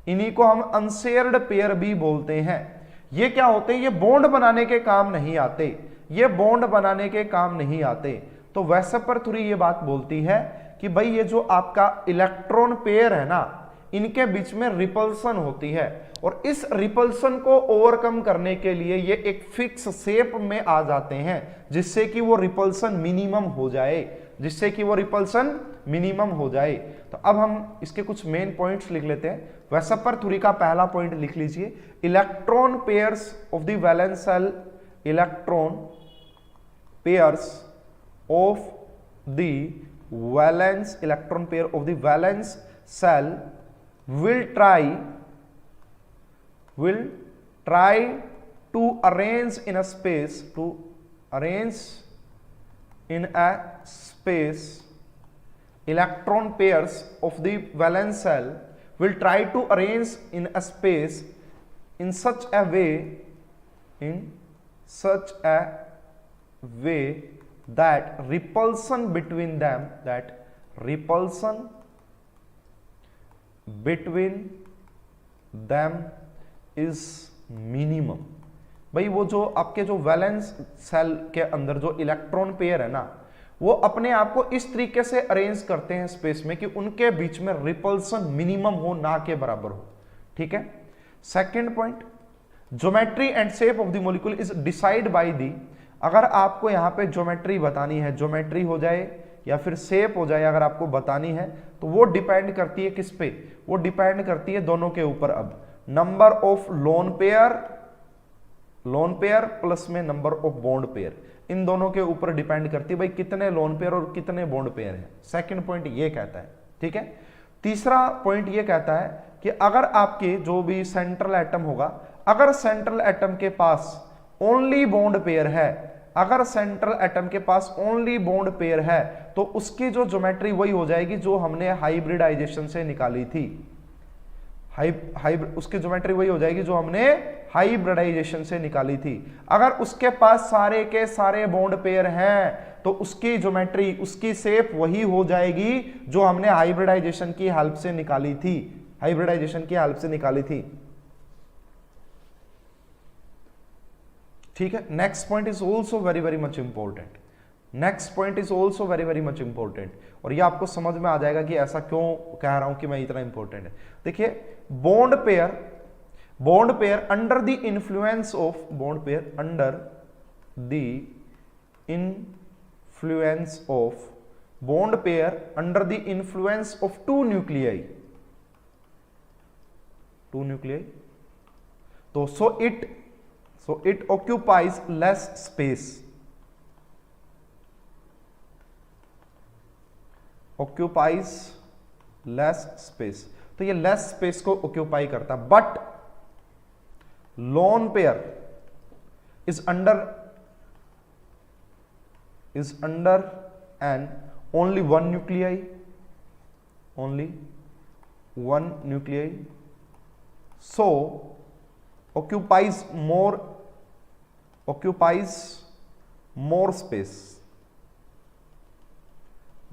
इन्हीं को हम अनशेयर्ड पेयर भी बोलते हैं। ये क्या होते हैं? ये बॉन्ड बनाने के काम नहीं आते, ये बॉन्ड बनाने के काम नहीं आते। तो वेसेपर थ्योरी ये बात बोलती है कि भाई ये जो आपका इलेक्ट्रॉन पेयर है ना, इनके बीच में रिपल्सन होती है, और इस रिपल्सन को ओवरकम करने के लिए ये एक फिक्स शेप में आ जाते हैं जिससे कि वो रिपल्सन मिनिमम हो जाए, जिससे कि वो रिपल्सन मिनिमम हो जाए। तो अब हम इसके कुछ मेन पॉइंट्स लिख लेते हैं। वेसेपर थ्योरी का पहला पॉइंट लिख लीजिए, electron pairs of the valence shell, electron pairs of the valence, electron pair of the valence shell will try to arrange in a space, to arrange in a space, electron pairs of the valence shell will try to arrange in a space in such a way, that repulsion between them, that repulsion between them is minimum। भाई वो जो आपके जो वैलेंस सेल के अंदर जो इलेक्ट्रॉन पेयर है ना, वो अपने आप को इस तरीके से अरेंज करते हैं स्पेस में कि उनके बीच में रिपल्सन मिनिमम हो, ना के बराबर हो। ठीक है। Second point, geometry and shape of the molecule is decide by the. अगर आपको यहां पे ज्योमेट्री बतानी है, ज्योमेट्री हो जाए या फिर शेप हो जाए, अगर आपको बतानी है तो वो डिपेंड करती है किस पे? वो डिपेंड करती है दोनों के ऊपर। अब number of lone pair plus में नंबर ऑफ बॉन्ड पेयर, इन दोनों के ऊपर डिपेंड करती है भाई कितने लोन पेयर और कितने बॉन्ड पेयर हैं। सेकंड पॉइंट ये कहता है, ठीक है। तीसरा पॉइंट ये कहता है कि अगर आपके जो भी सेंट्रल एटम होगा, अगर सेंट्रल एटम के पास ओनली बॉन्ड पेयर है, अगर सेंट्रल एटम के पास ओनली बॉन्ड पेयर है तो उसकी जो ज्योमेट्री वही हो जाएगी जो हमने हाइब्रिडाइजेशन से निकाली थी। उसकी ज्योमेट्री वही हो जाएगी जो हमने हाइब्रिडाइजेशन से निकाली थी। अगर उसके पास सारे के सारे बॉन्ड पेयर हैं तो उसकी ज्योमेट्री, उसकी शेप वही हो जाएगी जो हमने हाइब्रिडाइजेशन की हेल्प से निकाली थी, हाइब्रिडाइजेशन की हेल्प से निकाली थी, ठीक है। Next point is also very much important, next point is also very much important, और ये आपको समझ में आ जाएगा कि ऐसा क्यों कह रहा हूं कि मैं इतना इंपॉर्टेंट है। देखिए bond pair under the influence of, bond pair under the influence of, bond pair under the influence of two nuclei, तो so it occupies less space, occupies less space, तो ये लेस स्पेस को ऑक्यूपाई करता है। But lone pair is under an only one nuclei, so occupies more space।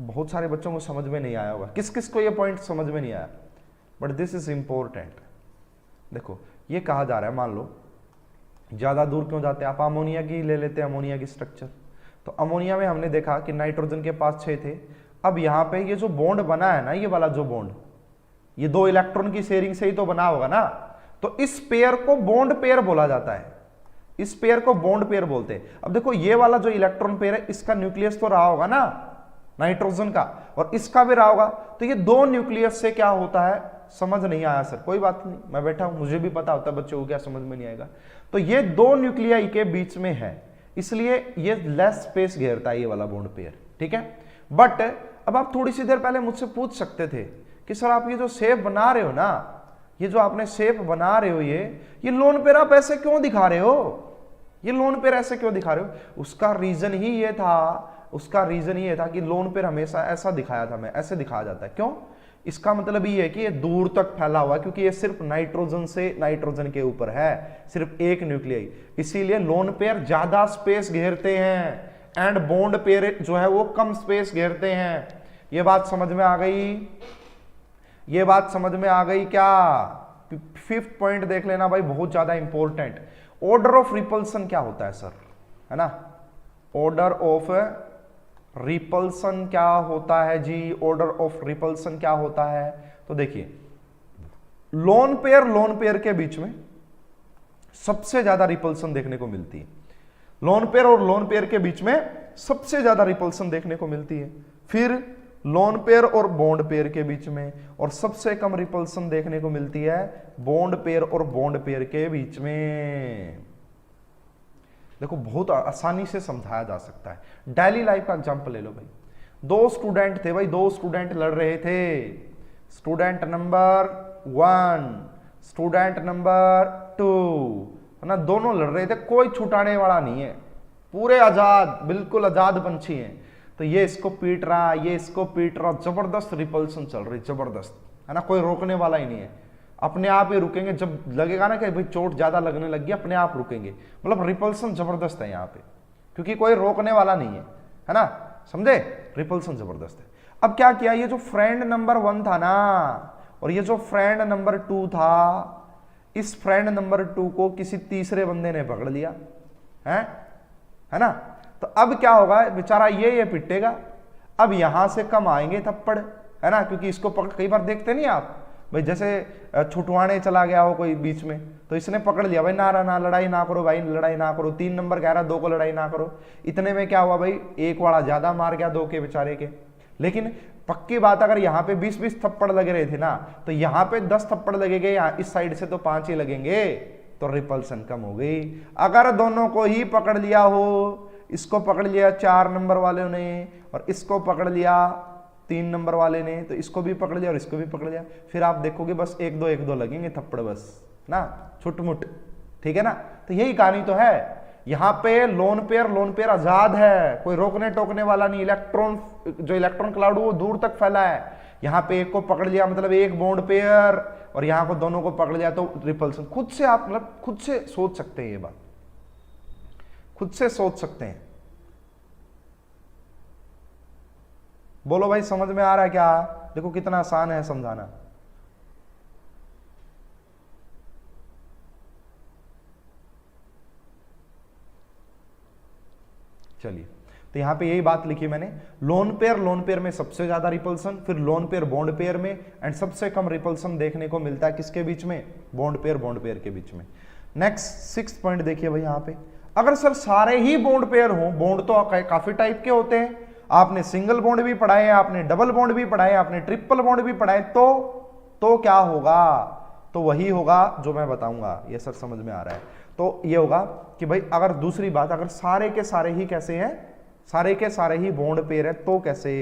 बहुत सारे बच्चों को समझ में नहीं आया होगा, किस किस को ये पॉइंट समझ में नहीं आया, बट दिस इज इंपॉर्टेंट। देखो ये कहा जा रहा है, मान लो ज्यादा दूर क्यों जाते हैं आप, अमोनिया की ले लेते हैं, अमोनिया की स्ट्रक्चर। तो अमोनिया में हमने देखा कि नाइट्रोजन के पास 6 थे। अब यहां पे ये जो बॉन्ड बना है ना, ये वाला जो बॉन्ड, ये 2 इलेक्ट्रॉन की शेयरिंग से ही तो बना होगा ना, तो इस पेयर को बॉन्ड पेयर बोला जाता है, इस पेयर को बॉन्ड पेयर बोलते हैं। अब देखो ये वाला जो इलेक्ट्रॉन पेयर है, इसका न्यूक्लियस तो रहा होगा ना नाइट्रोजन का, और इसका भी रहा होगा, तो ये 2 न्यूक्लियस से क्या होता है, समझ नहीं आया सर, कोई बात नहीं, मैं बैठा हूं, मुझे भी पता होता है बच्चों को क्या समझ में नहीं आएगा। तो ये 2 न्यूक्लियाई के बीच में है, इसलिए ये लेस स्पेस घेरता है ये वाला बॉन्ड पेयर, ठीक है। बट अब आप थोड़ी सी देर पहले मुझसे पूछ सकते थे कि सर आप ये जो शेप बना रहे हो ना, ये जो आपने शेप बना रहे हो, ये लोन पेयर आप ऐसे क्यों दिखा रहे हो, ये लोन पेयर ऐसे क्यों दिखा रहे हो? उसका रीजन ही ये था कि लोन पेयर हमेशा ऐसा दिखाया था, मैं ऐसे दिखाया जाता है। क्यों? इसका मतलब ये है कि ये दूर तक फैला हुआ है, क्योंकि ये सिर्फ नाइट्रोजन से नाइट्रोजन के ऊपर है, सिर्फ एक न्यूक्लियाई, इसीलिए लोन पेयर ज्यादा स्पेस घेरते हैं एंड बॉन्ड पेयर जो है वो कम स्पेस घेरते हैं। ये बात समझ में आ गई? ये बात समझ में आ गई क्या? 5th पॉइंट देख लेना भाई, बहुत ज्यादा इंपॉर्टेंट। ऑर्डर ऑफ रिपल्सन क्या होता है सर, है ना? ऑर्डर ऑफ रिपल्सन क्या होता है जी? ऑर्डर ऑफ रिपल्सन क्या होता है? तो देखिए लोन पेयर के बीच में सबसे ज्यादा रिपल्सन देखने को मिलती है। लोन पेयर और लोन पेयर के बीच में सबसे ज्यादा रिपल्सन देखने को मिलती है। फिर लोन पेयर और बॉन्ड पेयर के बीच में, और सबसे कम रिपल्सन देखने को मिलती है बॉन्ड पेयर और बॉन्ड पेयर के बीच में। देखो बहुत आसानी से समझाया जा सकता है। डेली लाइफ का एग्जांपल ले लो भाई। 2 स्टूडेंट थे भाई, 2 स्टूडेंट लड़ रहे थे। स्टूडेंट नंबर 1, स्टूडेंट नंबर 2, है ना? दोनों लड़ रहे थे, कोई छुटाने वाला नहीं है, पूरे आजाद, बिल्कुल आजाद पंछी हैं। तो ये इसको पीट रहा, ये इसको पीट रहा, जबरदस्त रिपल्सन चल रही, जबरदस्त, है ना? कोई रोकने वाला ही नहीं है, अपने आप ही रुकेंगे। जब लगेगा ना कि भाई चोट ज्यादा लगने लगी, अपने आप रुकेंगे। मतलब रिपल्सन जबरदस्त है यहाँ पे, क्योंकि कोई रोकने वाला नहीं है ना? समझे? रिपल्सन जबरदस्त है। अब क्या किया, ये जो फ्रेंड नंबर 1 था ना, और ये जो फ्रेंड नंबर 2 था, इस फ्रेंड नंबर 2 को किसी तीसरे बंदे ने पकड़ लिया, है ना? तो अब क्या होगा, बेचारा ये पिटेगा। अब यहां से कम आएंगे थप्पड़, है ना? क्योंकि इसको पकड़, कई बार देखते नहीं आप भाई, जैसे छुटवाने चला गया हो कोई बीच में, तो इसने पकड़ लिया, भाई ना लड़ाई ना करो भाई, लड़ाई ना करो। 3 नंबर कह रहा 2 को लड़ाई ना करो। इतने में क्या हुआ भाई, एक वाला ज्यादा मार गया 2 के बेचारे के। लेकिन पक्की बात, अगर यहाँ पे 20-20 थप्पड़ लगे रहे थे ना, तो यहाँ पे 10 थप्पड़ लगेंगे, यहाँ इस साइड से तो 5 ही लगेंगे, तो रिपल्सन कम हो गई। अगर दोनों को ही पकड़ लिया हो, इसको पकड़ लिया 4 नंबर वाले ने और इसको पकड़ लिया 3 नंबर वाले ने, तो इसको भी पकड़ लिया और इसको भी पकड़ लिया, फिर आप देखोगे बस 1-2 लगेंगे थप्पड़ बस ना, छुटमुट, ठीक है ना। तो यही कहानी तो है। यहाँ पे लोन पेयर आजाद है, कोई रोकने टोकने वाला नहीं। इलेक्ट्रॉन, जो इलेक्ट्रॉन क्लाउड वो दूर तक फैला है। यहाँ पे एक को पकड़ लिया मतलब एक बॉन्ड पेयर, और यहाँ को दोनों को पकड़ लिया तो रिपल्सन। खुद से आप मतलब खुद से सोच सकते हैं, ये बात खुद से सोच सकते हैं। बोलो भाई समझ में आ रहा है क्या? देखो कितना आसान है समझाना। चलिए, तो यहां पे यही बात लिखी मैंने, लोन पेयर में सबसे ज्यादा रिपल्सन, फिर लोन पेयर बॉन्ड पेयर में, एंड सबसे कम रिपल्सन देखने को मिलता है किसके बीच में? बॉन्ड पेयर के बीच में। नेक्स्ट 6th पॉइंट देखिए भाई, यहां पे अगर सर सारे ही बॉन्ड पेयर हो, बॉन्ड तो काफी टाइप के होते हैं, आपने सिंगल बॉन्ड भी पढ़ाए हैं, आपने डबल बॉन्ड भी पढ़ाए, आपने ट्रिपल बॉन्ड भी पढ़ाए, तो क्या होगा? तो वही होगा जो मैं बताऊंगा। ये सर समझ में आ रहा है? तो ये होगा कि भाई अगर दूसरी बात, अगर सारे के सारे ही कैसे हैं, सारे के सारे ही बॉन्ड पेयर है तो कैसे?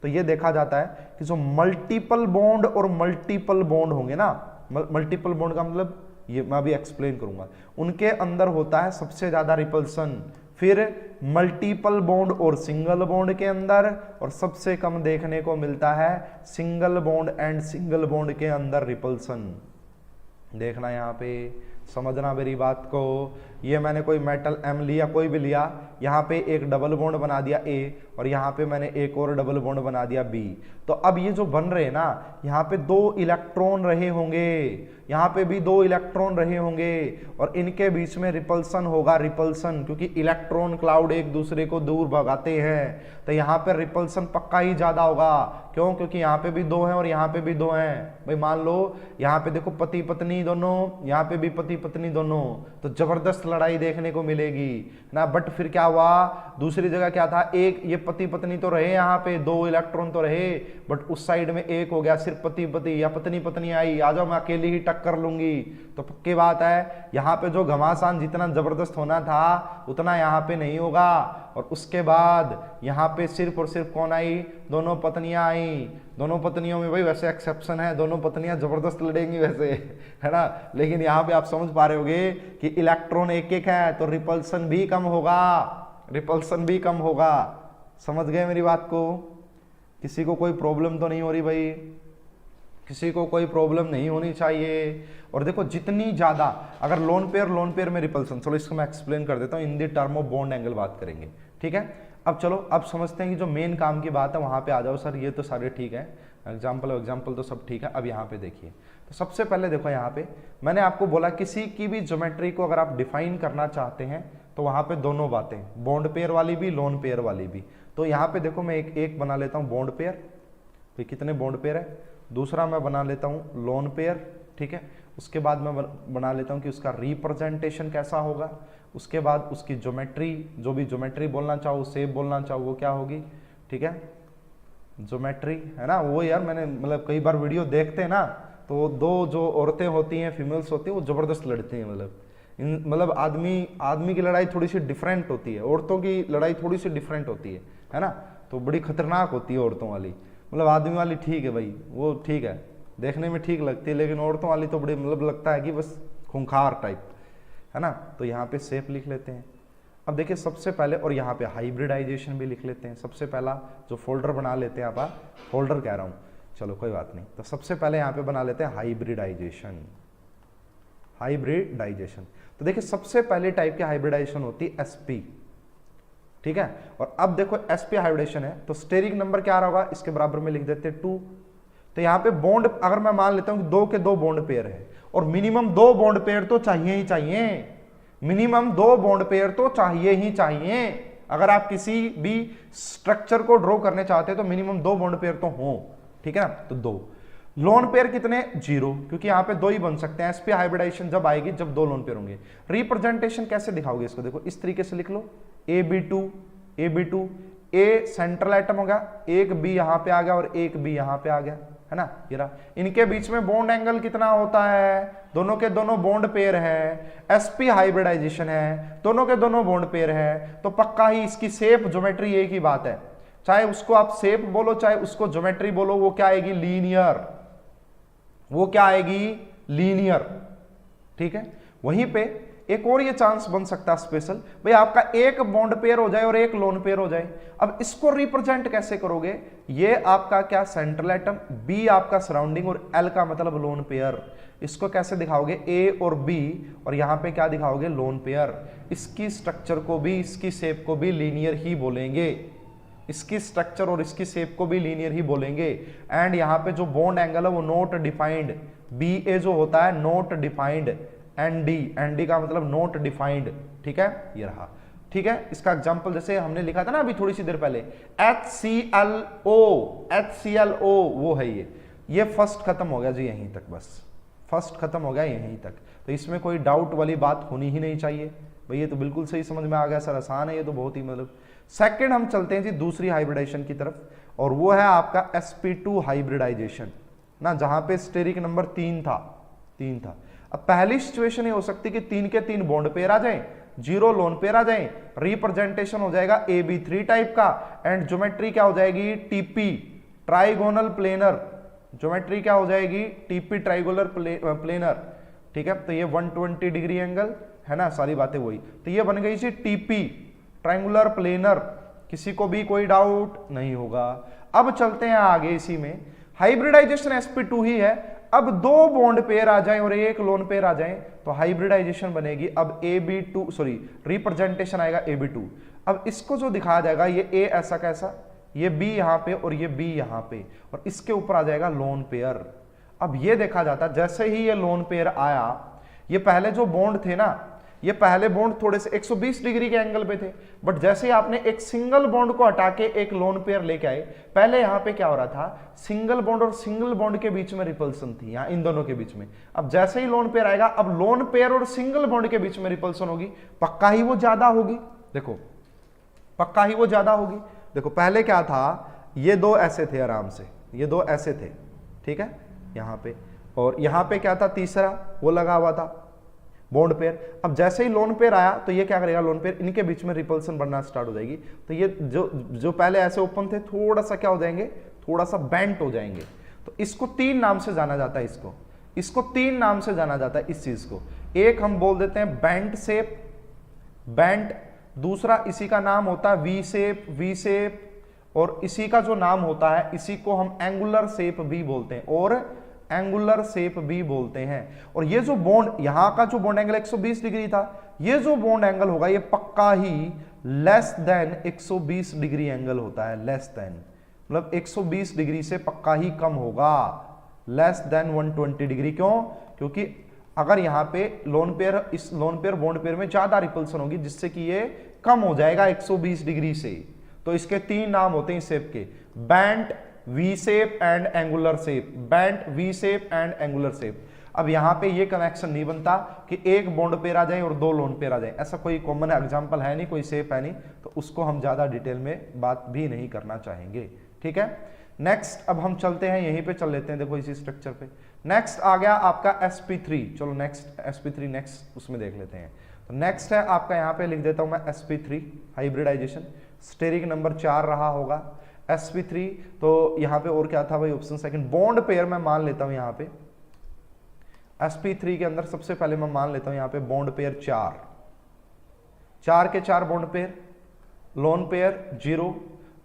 तो ये देखा जाता है कि जो मल्टीपल बॉन्ड और मल्टीपल बॉन्ड होंगे ना, मल्टीपल बॉन्ड का मतलब ये मैं अभी एक्सप्लेन करूंगा, उनके अंदर होता है सबसे ज्यादा रिपल्सन, फिर मल्टीपल बॉन्ड और सिंगल बॉन्ड के अंदर, और सबसे कम देखने को मिलता है single bond and single bond के अंदर रिपल्सन। देखना यहाँ पे, समझना मेरी बात को। ये मैंने कोई मेटल M लिया, कोई भी लिया, यहाँ पे एक डबल बॉन्ड बना दिया A, और यहाँ पे मैंने एक और डबल बॉन्ड बना दिया B। तो अब ये जो बन रहे हैं ना, यहाँ पे 2 इलेक्ट्रॉन रहे होंगे, यहाँ पे भी 2 इलेक्ट्रॉन रहे होंगे, और इनके बीच में रिपल्सन होगा, रिपल्सन, क्योंकि इलेक्ट्रॉन क्लाउड एक दूसरे को दूर भगाते हैं, तो यहाँ पे रिपल्सन पक्का ही ज्यादा होगा। क्यों? क्योंकि यहाँ पे भी 2 हैं और यहाँ पे भी 2 हैं। भाई मान लो यहाँ पे देखो पति पत्नी दोनों, यहाँ पे भी पति पत्नी दोनों, तो जबरदस्त लड़ाई देखने को मिलेगी ना। बट फिर क्या हुआ, दूसरी जगह क्या था, एक ये पति पत्नी तो रहे, यहाँ पे 2 इलेक्ट्रॉन तो रहे, बट उस साइड में एक हो गया सिर्फ पति पति, या पत्नी पत्नी आई, आ जाओ मैं अकेली ही टक्कर लूंगी। तो पक्की बात है यहाँ पे जो घमासान जितना जबरदस्त होना था उतना यहाँ पे नहीं होगा। और उसके बाद यहाँ पे सिर्फ और सिर्फ कौन आई? दोनों पत्नियां आई। दोनों पत्नियों में भाई वैसे एक्सेप्शन है, दोनों पत्नियां जबरदस्त लड़ेंगी वैसे, है ना। लेकिन यहाँ पे आप समझ पा रहे होगे कि इलेक्ट्रॉन एक एक है, तो रिपल्सन भी कम होगा, रिपल्सन भी कम होगा। समझ गए मेरी बात को? किसी को कोई प्रॉब्लम तो नहीं हो रही भाई? किसी को कोई प्रॉब्लम नहीं होनी चाहिए। और देखो जितनी ज्यादा, अगर लोन पेयर में रिपल्सन, चलो इसको मैं एक्सप्लेन कर देता हूँ, in the term of bond angle बात करेंगे, ठीक है। अब चलो अब समझते हैं कि जो मेन काम की बात है वहां पे आ जाओ। सर ये तो सारे ठीक है, एग्जाम्पल तो सब ठीक है। अब यहाँ पे देखिए, तो सबसे पहले देखो यहाँ पे मैंने आपको बोला किसी की भी ज्योमेट्री को अगर आप डिफाइन करना चाहते हैं तो वहां पे दोनों बातें, बॉन्ड पेयर वाली भी, लोन पेयर वाली भी। तो यहाँ पे देखो मैं एक बना लेता हूँ बॉन्ड पेयर, तो कितने बॉन्ड पेयर है। दूसरा मैं बना लेता हूँ लोन पेयर, ठीक है। उसके बाद मैं बना लेता हूँ कि उसका रिप्रेजेंटेशन कैसा होगा। उसके बाद उसकी ज्योमेट्री, जो भी ज्योमेट्री बोलना चाहो, शेप बोलना चाहो, वो क्या होगी, ठीक है, ज्योमेट्री, है ना। वो यार मैंने मतलब कई बार वीडियो देखते हैं ना, तो 2 जो औरतें होती हैं, फीमेल्स होती हैं, वो जबरदस्त लड़ती हैं। मतलब आदमी की लड़ाई थोड़ी सी डिफरेंट होती है, औरतों की लड़ाई थोड़ी सी डिफरेंट होती है ना। तो बड़ी खतरनाक होती है औरतों वाली। मतलब आदमी वाली ठीक है भाई, वो ठीक है, देखने में ठीक लगती है, लेकिन औरतों वाली तो बड़ी मतलब लगता है कि बस खूंखार टाइप, है ना। तो यहाँ पे शेप लिख लेते हैं। अब देखिए सबसे पहले, और यहाँ पे हाइब्रिडाइजेशन भी लिख लेते हैं। सबसे पहला जो फोल्डर बना लेते हैं, आप फोल्डर कह रहा हूँ, चलो कोई बात नहीं। तो सबसे पहले यहाँ पे बना लेते हैं हाइब्रिडाइजेशन। हाइब्रिडाइजेशन, तो देखिए सबसे पहले टाइप की हाइब्रिडाइजेशन होती है sp, ठीक है। और अब देखो sp हाइब्रिडेशन है, तो स्टेरिक नंबर क्या आ रहा होगा, इसके बराबर में लिख देते हैं 2। तो यहाँ पे बॉन्ड अगर मैं मान लेता हूं कि 2 के 2 बॉन्ड पेयर है, और मिनिमम 2 बॉन्ड पेयर तो चाहिए ही चाहिए, मिनिमम 2 बॉन्ड पेयर तो चाहिए ही चाहिए। अगर आप किसी भी स्ट्रक्चर को ड्रॉ करने चाहते हैं तो मिनिमम 2 बॉन्ड पेयर तो हो, ठीक है ना। तो 2 लोन पेयर कितने, 0, क्योंकि यहाँ पे 2 ही बन सकते हैं। sp हाइब्रिडाइजेशन जब आएगी जब 2 लोन पेयर होंगे। रिप्रेजेंटेशन कैसे दिखाओगे इसको, देखो इस तरीके से लिख लो, ab2 a सेंट्रल एटम हो गया, एक b यहाँ पे आ गया और एक b यहाँ पे आ गया, है ना, ये रहा। इनके बीच में बॉन्ड एंगल कितना होता है, दोनों के दोनों बॉन्ड पेयर है, sp हाइब्रिडाइजेशन है, दोनों के दोनों बॉन्ड पेयर है, तो पक्का ही इसकी शेप ज्योमेट्री एक ही बात है, चाहे उसको आप शेप बोलो चाहे उसको ज्योमेट्री बोलो, वो क्या आएगी, लीनियर, वो क्या आएगी, लीनियर। ठीक है, वहीं पे एक और ये चांस बन सकता है स्पेशल, भाई आपका एक बॉन्ड पेयर हो जाए और एक लोन पेयर हो जाए। अब इसको रिप्रेजेंट कैसे करोगे, ये आपका क्या सेंट्रल एटम, बी आपका सराउंडिंग और एल का मतलब लोन पेयर, इसको कैसे दिखाओगे, ए और बी, और यहां पे क्या दिखाओगे, लोन पेयर। इसकी स्ट्रक्चर को भी इसकी शेप को भी लीनियर ही बोलेंगे, इसकी स्ट्रक्चर और इसकी शेप को भी लीनियर ही बोलेंगे। एंड यहां पे जो बॉन्ड एंगल है वो नॉट डिफाइंड, बी ए जो होता है नॉट डिफाइंड, एनडी का मतलब नॉट डिफाइंड। ठीक है, ये रहा। ठीक है, इसका एग्जांपल जैसे हमने लिखा था ना अभी थोड़ी सी देर पहले, HClO वो है ये फर्स्ट खत्म हो गया जी, यहीं तक, बस फर्स्ट खत्म हो गया यहीं तक। तो इसमें कोई डाउट वाली बात होनी ही नहीं चाहिए भाई, ये तो बिल्कुल सही समझ में आ गया सर, आसान है ये तो बहुत ही, मतलब। सेकंड हम चलते हैं जी दूसरी हाइब्रिडाइजेशन की तरफ, और वो है आपका sp2 हाइब्रिडाइजेशन ना, जहां पे स्टेरिक नंबर 3 था। अब पहली सिचुएशन ये हो सकती है कि 3 के 3 बॉन्ड पेयर आ जाएं, 0 लोन पेयर आ जाएं, रिप्रेजेंटेशन हो जाएगा AB3 टाइप का, एंड ज्योमेट्री क्या हो जाएगी, TP ट्राइगोनल प्लेनर, ज्योमेट्री क्या हो जाएगी, TP ट्राइगोनल प्लेनर। ठीक है, तो ये 120 डिग्री एंगल है ना, सारी बातें वही, तो ये बन गई थी TP ट्राइंगुलर प्लेनर, किसी को भी कोई डाउट नहीं होगा। अब चलते हैं आगे, इसी में हाइब्रिडाइजेशन sp2 ही है। अब 2 बॉन्ड पेयर आ जाएं और एक लोन पेयर आ जाएं तो हाइब्रिडाइजेशन बनेगी। अब AB2 सॉरी रिप्रेजेंटेशन आएगा AB2। अब इसको जो दिखाया जाएगा, ये A ऐसा कैसा, ये B यहां पे और ये B यहां पे, और इसके ऊपर आ जाएगा लोन पेयर। अब ये देखा जाता है जैसे ही ये लोन पेयर आया, ये पहले जो बॉन्ड थे ना, ये पहले बॉन्ड थोड़े से 120 डिग्री के एंगल पे थे, बट जैसे ही आपने एक सिंगल बॉन्ड को हटा के एक लोन पेयर लेके आए, पहले यहां पे क्या हो रहा था, सिंगल बॉन्ड और सिंगल बॉन्ड के बीच में रिपल्सन थी, यहां इन दोनों के बीच में। अब जैसे ही लोन पेयर आएगा, अब लोन पेयर और सिंगल बॉन्ड के बीच में रिपल्सन होगी, पक्का ही वो ज्यादा होगी, देखो पक्का ही वो ज्यादा होगी। देखो पहले क्या था, ये 2 ऐसे थे आराम से, ये 2 ऐसे थे, ठीक है, यहां पे, और यहां पे क्या था, तीसरा वो लगा हुआ था बॉन्ड पेयर। अब जैसे ही लोन पेयर आया तो ये क्या करेगा, लोन पेयर, इनके बीच में रिपल्सन बनना स्टार्ट हो जाएगी, तो ये जो पहले ऐसे ओपन थे थोड़ा सा क्या हो जाएंगे, थोड़ा सा बेंट हो जाएंगे। तो इसको 3 नाम से जाना जाता है, इसको 3 नाम से जाना जाता है इस चीज को। एक हम बोल देते हैं बेंट शेप, बेंट, दूसरा इसी का नाम होता है वी शेप, और इसी का जो नाम होता है इसी को हम एंगुलर शेप भी बोलते हैं, और एंगुलर शेप भी बोलते हैं। और ये जो बॉन्ड, यहां का जो बॉन्ड एंगल 120 डिग्री था, ये जो बॉन्ड एंगल होगा ये पक्का ही लेस देन 120 डिग्री एंगल होता है, लेस देन मतलब 120 डिग्री से पक्का ही कम होगा, लेस देन 120 डिग्री। क्यों? क्योंकि अगर यहां पे लोन पेयर, इस लोन पेयर बॉन्ड पेयर में ज्यादा रिपल्सन होगी, जिससे कि ये कम हो जाएगा 120 डिग्री से। तो इसके 3 नाम होते हैं इस शेप के, bent, V shape and angular shape, bent, V shape and angular shape. अब यहां पे ये कनेक्शन नहीं बनता कि एक बॉन्ड पेयर आ जाए और 2 लोन पेयर आ जाए, ऐसा कोई कॉमन एग्जांपल है नहीं, कोई शेप है नहीं, तो उसको हम ज्यादा डिटेल में बात भी नहीं करना चाहेंगे। ठीक है, नेक्स्ट अब हम चलते हैं, यहीं पे चल लेते हैं, देखो इसी स्ट्रक्चर पे। नेक्स्ट आ गया आपका sp3, चलो नेक्स्ट sp3 नेक्स्ट उसमें देख लेते हैं। तो नेक्स्ट है आपका, यहाँ पे लिख देता हूं मैं sp3 हाइब्रिडाइजेशन, स्टेरिक नंबर 4 रहा होगा sp3। तो यहाँ पे और क्या था भाई, ऑप्शन सेकंड बॉन्ड पेयर मैं मान लेता हूं, यहाँ पे sp3 के अंदर सबसे पहले मैं मान लेता हूं यहाँ पे बॉन्ड पेयर 4 के 4 bond pair, lone pair 0,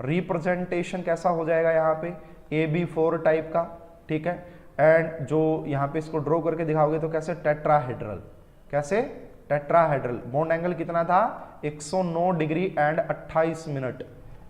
representation कैसा हो जाएगा यहाँ पे AB4 टाइप का, ठीक है, एंड जो यहाँ पे इसको ड्रॉ करके दिखाओगे तो कैसे, टेट्राहेड्रल, कैसे टेट्राहेड्रल। बॉन्ड एंगल कितना था, 109 degree and 28 minute,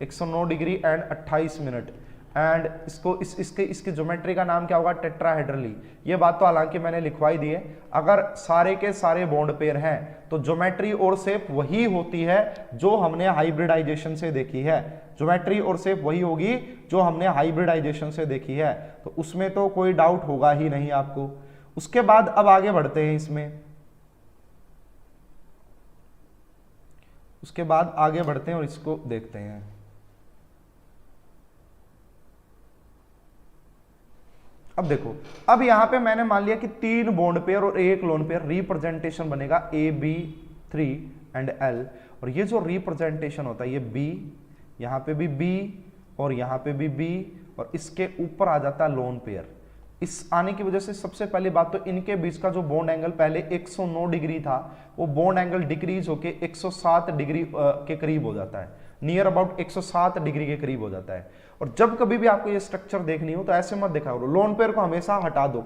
109 degree and 28 minute, and इसको इसके ज्योमेट्री का नाम क्या होगा, टेट्राहेड्रली। ये बात तो हालांकि मैंने लिखवाई दी है, अगर सारे के सारे बॉन्ड पेयर हैं तो ज्योमेट्री और शेप वही होती है जो हमने हाइब्रिडाइजेशन से देखी है, ज्योमेट्री और शेप वही होगी जो हमने हाइब्रिडाइजेशन से देखी है, तो उसमें तो कोई डाउट होगा ही नहीं आपको। उसके बाद अब आगे बढ़ते हैं इसमें, उसके बाद आगे बढ़ते हैं और इसको देखते हैं। अब देखो, अब यहां पे मैंने मान लिया कि 3 बॉन्ड पेयर और 1 लोन पेयर, रिप्रेजेंटेशन बनेगा AB3 एंड L, और ये जो रिप्रेजेंटेशन होता है ये B, यहां पे भी B और यहां पे भी B, और इसके ऊपर आ जाता है लोन पेयर। इस आने की वजह से सबसे पहली बात तो इनके बीच का जो बॉन्ड एंगल पहले 109 डिग्री था, वो बॉन्ड एंगल डिक्रीज होके 107 डिग्री के करीब हो जाता है, नियर अबाउट 107 डिग्री के करीब हो जाता है। और जब कभी भी आपको ये स्ट्रक्चर देखनी हो तो ऐसे मत देखा करो, लोन पेयर को हमेशा हटा दो,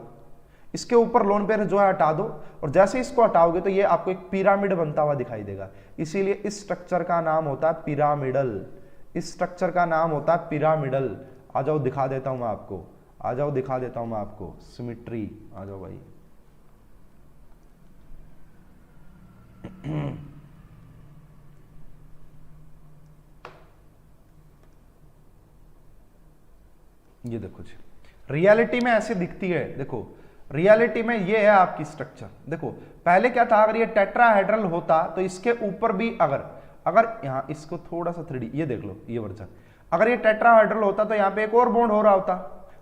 इसके ऊपर लोन पेयर जो है हटा दो, और जैसे इसको हटाओगे तो ये आपको एक पिरामिड बनता हुआ दिखाई देगा। इसीलिए इस स्ट्रक्चर का नाम होता है पिरामिडल, इस स्ट्रक्चर का नाम होता है पिरामिडल। आ जाओ दिखा देता हूं मैं आपको, आ जाओ दिखा देता हूं मैं आपको, सिमेट्री आ जाओ भाई। ये देखो जी, रियलिटी में ऐसे दिखती है। देखो रियलिटी में ये है आपकी स्ट्रक्चर। देखो पहले क्या था, अगर ये टेट्राहेड्रल होता तो इसके ऊपर भी अगर यहां इसको थोड़ा सा 3D ये देख लो, ये वर्जन, अगर ये टेट्राहेड्रल होता तो यहां पे एक और बॉन्ड हो रहा होता,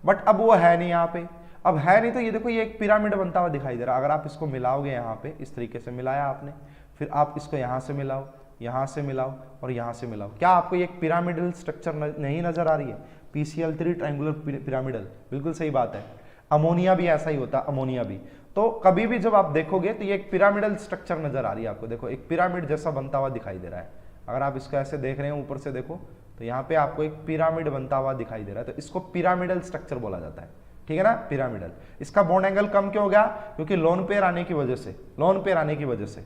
बट अब वो है नहीं यहाँ पे, अब है नहीं, तो ये देखो ये एक पिरामिड बनता हुआ दिखाई दे रहा। अगर आप इसको मिलाओगे यहाँ पे, इस तरीके से मिलाया आपने, फिर आप इसको यहाँ से मिलाओ, यहाँ से मिलाओ और यहाँ से मिलाओ, क्या आपको ये एक पिरामिडल स्ट्रक्चर नहीं नजर आ रही है? PCl3 ट्रायंगुलर पिरामिडल, बिल्कुल सही बात है। अमोनिया भी ऐसा ही होता, अमोनिया भी। तो कभी भी जब आप देखोगे तो ये एक पिरामिडल स्ट्रक्चर नजर आ रही है आपको। देखो एक पिरामिड जैसा बनता हुआ दिखाई दे रहा है, अगर आप इसको ऐसे देख रहे हैं ऊपर से देखो तो यहाँ पे आपको एक पिरामिड बनता हुआ दिखाई दे रहा है, तो इसको पिरामिडल स्ट्रक्चर बोला जाता है, ठीक है ना, पिरामिडल। इसका बॉन्ड एंगल कम क्यों हो गया? क्योंकि लोन पेयर आने की वजह से, लोन पेयर आने की वजह से।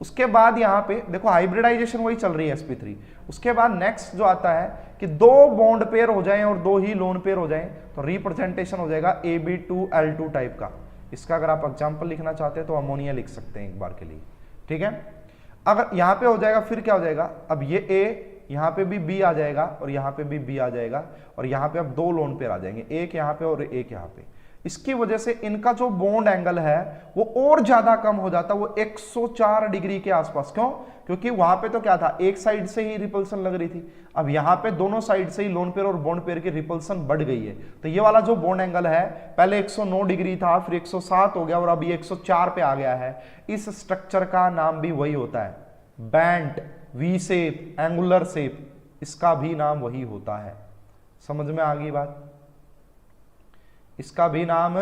उसके बाद यहाँ पे देखो हाइब्रिडाइजेशन वही चल रही है sp3। उसके बाद नेक्स्ट जो आता है कि 2 बॉन्ड पेयर हो जाएं और 2 ही लोन पेयर हो जाएं, तो रिप्रेजेंटेशन हो जाएगा AB2L2 टाइप का। इसका अगर आप एग्जाम्पल लिखना चाहते हैं तो अमोनिया लिख सकते हैं एक बार के लिए, ठीक है। अगर यहाँ पे हो जाएगा फिर क्या हो जाएगा, अब ये A, यहाँ पे भी B आ जाएगा और यहाँ पे भी B आ जाएगा, और यहाँ पे अब 2 लोन पेयर आ जाएंगे, एक यहाँ पे और एक यहाँ पे। इसकी वजह से इनका जो बॉन्ड एंगल है वो और ज्यादा कम हो जाता है, वो 104 डिग्री के आसपास। क्यों? क्योंकि वहां पे तो क्या था, एक साइड से ही रिपल्सन लग रही थी, अब यहाँ पे दोनों साइड से ही लोन पेयर और बॉन्ड पेयर की रिपल्सन बढ़ गई है। तो ये वाला जो बॉन्ड एंगल है पहले 109 डिग्री था, फिर 107 हो गया और अभी 104 पे आ गया है। इस स्ट्रक्चर का नाम भी वही होता है, बैंट, वी शेप, एंगुलर शेप, इसका भी नाम वही होता है। समझ में आ गई बात? इसका भी नाम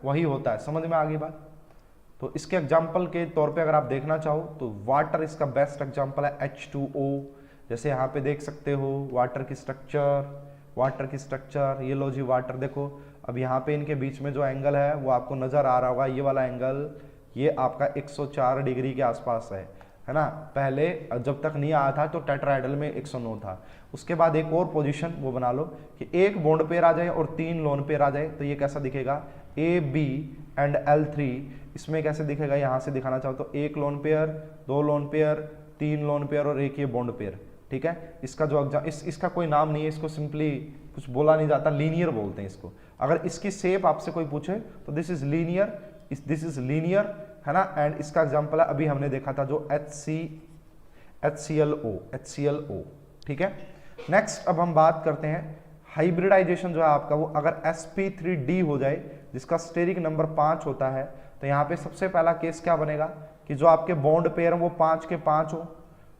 वही होता है, समझ में आ गई बात? तो इसके एग्जाम्पल के तौर पे अगर आप देखना चाहो तो वाटर इसका बेस्ट एग्जाम्पल है, H2O। जैसे यहाँ पे देख सकते हो वाटर की स्ट्रक्चर, ये लो जी वाटर। देखो अब यहाँ पे इनके बीच में जो एंगल है वो आपको नजर आ रहा होगा, ये वाला एंगल ये आपका 104 डिग्री के आसपास है ना। पहले जब तक नहीं आया था तो टेट्राहेड्रल में 109 था। उसके बाद एक और पोजीशन वो बना लो कि एक बॉन्ड पेयर आ जाए और 3 लोन पेयर आ जाए, तो ये कैसा दिखेगा, AB एंड L3। इसमें कैसे दिखेगा, यहाँ से दिखाना चाहो तो 1 lone pair, 2 lone pair, 3 lone pair और 1 ये बॉन्ड पेयर, ठीक है। इसका जो इसका कोई नाम नहीं है, इसको सिंपली कुछ बोला नहीं जाता, लीनियर बोलते हैं इसको। अगर इसकी शेप आपसे कोई पूछे तो दिस इज लीनियर, है ना। एंड इसका एग्जांपल है अभी हमने देखा था जो HClO, ठीक है। नेक्स्ट अब हम बात करते हैं हाइब्रिडाइजेशन जो है आपका, वो अगर sp3d हो जाए जिसका स्टेरिक नंबर 5 होता है, तो यहाँ पे सबसे पहला केस क्या बनेगा कि जो आपके बॉन्ड पेयर वो 5 के 5 हो,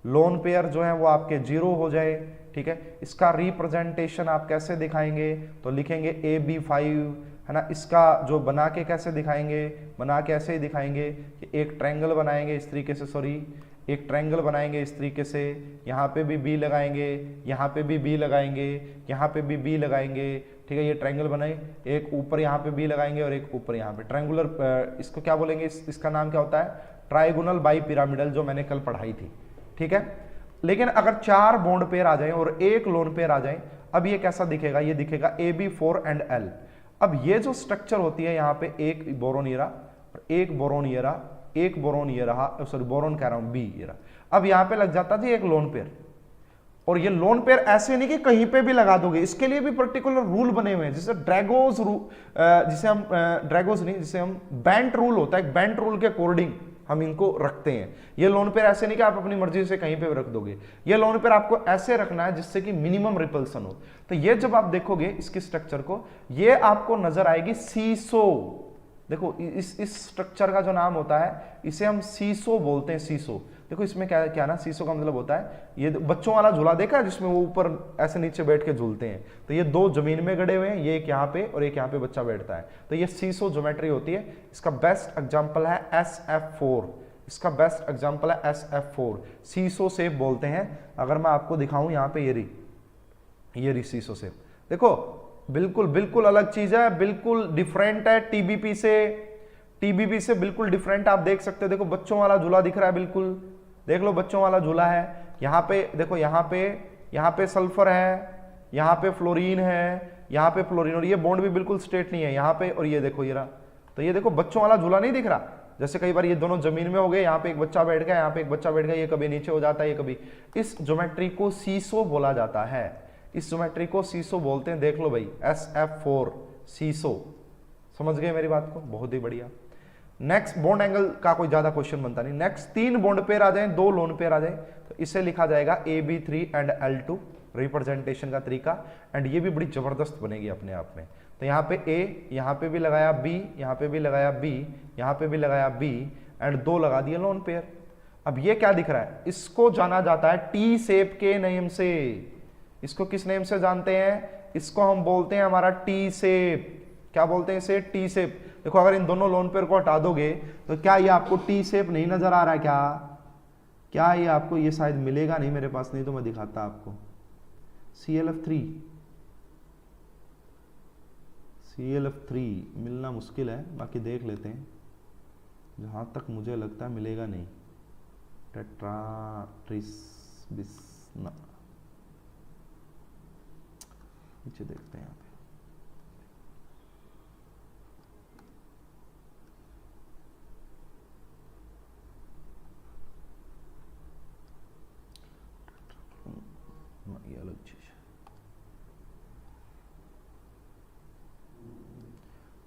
लोन पेयर जो है वो आपके 0 हो जाए, ठीक है। इसका रिप्रेजेंटेशन आप कैसे दिखाएंगे, तो लिखेंगे AB5, है ना। इसका जो बना के कैसे दिखाएंगे, बना के ऐसे ही दिखाएंगे कि एक ट्रायंगल बनाएंगे इस तरीके से, एक ट्रायंगल बनाएंगे इस तरीके से, यहाँ पे भी B लगाएंगे, यहाँ पे भी B लगाएंगे, यहाँ पे भी B लगाएंगे, ठीक है। ये ट्रायंगल बनाए, एक ऊपर यहाँ पे B लगाएंगे और एक ऊपर यहाँ पे ट्रायंगुलर, इसको क्या बोलेंगे, इसका नाम क्या होता है, ट्राइगोनल बाई पिरामिडल, जो मैंने कल पढ़ाई थी, ठीक है। लेकिन अगर 4 बॉन्ड पेयर आ जाए और 1 लोन पेयर आ जाए, अब ये कैसा दिखेगा, ये दिखेगा AB4 एंड L। अब ये जो स्ट्रक्चर होती है, यहाँ पे एक बोरोन ये रहा और एक बोरोन ये रहा, एक बोरोन ये रहा, सॉरी बोरोन कह रहा हूं, B ये रहा। अब यहाँ पे लग जाता था एक लोन पेयर, और ये लोन पेयर ऐसे नहीं कि कहीं पे भी लगा दोगे, इसके लिए भी पर्टिकुलर रूल बने हुए हैं, जिसे जिसे हम बेंट रूल होता है। बेंट रूल के अकॉर्डिंग हम इनको रखते हैं। ये लोन पेयर ऐसे नहीं कि आप अपनी मर्जी से कहीं पे भी रख दोगे, ये लोन पेयर आपको ऐसे रखना है जिससे कि मिनिमम रिपल्सन हो। तो ये जब आप देखोगे इसकी स्ट्रक्चर को, ये आपको नजर आएगी सीसो। देखो इस स्ट्रक्चर का जो नाम होता है इसे हम सीसो बोलते हैं, सीसो। देखो इसमें क्या क्या ना, सीसो का मतलब होता है, ये बच्चों वाला झूला देखा है जिसमें वो ऊपर ऐसे नीचे बैठ के झूलते हैं, तो ये दो जमीन में गड़े हुए हैं, ये एक यहाँ पे और एक यहाँ पे बच्चा बैठता है, तो ये सीसो ज्योमेट्री होती है। इसका बेस्ट एग्जांपल है SF4, इसका बेस्ट एग्जांपल है SF4, सीसो शेप बोलते हैं। अगर मैं आपको दिखाऊं यहाँ पे ये री सीसो शेप, देखो बिल्कुल बिल्कुल अलग चीज है, बिल्कुल डिफरेंट है टीबीपी से बिल्कुल डिफरेंट। आप देख सकते हो, देखो बच्चों वाला झूला दिख रहा है, बिल्कुल देख लो बच्चों वाला झूला है। यहाँ पे देखो, यहाँ पे सल्फर है, यहाँ पे फ्लोरीन है, यहाँ पे फ्लोरीन, और ये बॉन्ड भी बिल्कुल स्ट्रेट नहीं है यहाँ पे, और ये देखो ये रहा। तो ये देखो बच्चों वाला झूला नहीं दिख रहा, जैसे कई बार ये दोनों जमीन में हो गए, यहाँ पे एक बच्चा बैठ गया, यहाँ पे एक बच्चा बैठ गया, ये कभी नीचे हो जाता है, ये कभी। इस ज्योमेट्री को सीसो बोला जाता है, इस ज्योमेट्री को सीसो बोलते हैं। देख लो भाई SF4 सीसो, समझ गए मेरी बात को, बहुत ही बढ़िया। नेक्स्ट बॉन्ड एंगल का कोई ज्यादा क्वेश्चन बनता नहीं। नेक्स्ट 3 बॉन्ड पेयर आ जाए, 2 लोन पेयर आ जाए, तो इसे लिखा जाएगा AB3 एंड L2, रिप्रेजेंटेशन का तरीका, एंड ये भी बड़ी जबरदस्त बनेगी अपने आप में। तो यहाँ पे A, यहाँ पे भी लगाया B, यहाँ पे भी लगाया B, यहाँ पे भी लगाया B, एंड 2 लगा दिए लोन पेयर। अब ये क्या दिख रहा है, इसको जाना जाता है टी शेप के नेम से। इसको किस नेम से जानते हैं, इसको हम बोलते हैं हमारा टी शेप। क्या बोलते हैं इसे, टी शेप। देखो अगर इन दोनों लोन पेयर को हटा दोगे तो क्या ये आपको टी शेप नहीं नजर आ रहा है, क्या ये आपको, ये शायद मिलेगा नहीं मेरे पास, नहीं तो मैं दिखाता आपको। CLF3 मिलना मुश्किल है, बाकी देख लेते हैं, जहां तक मुझे लगता है मिलेगा नहीं। टेट्राट्रिस्बिस नीचे देखते हैं यहाँ पे। ये अलग चीज है,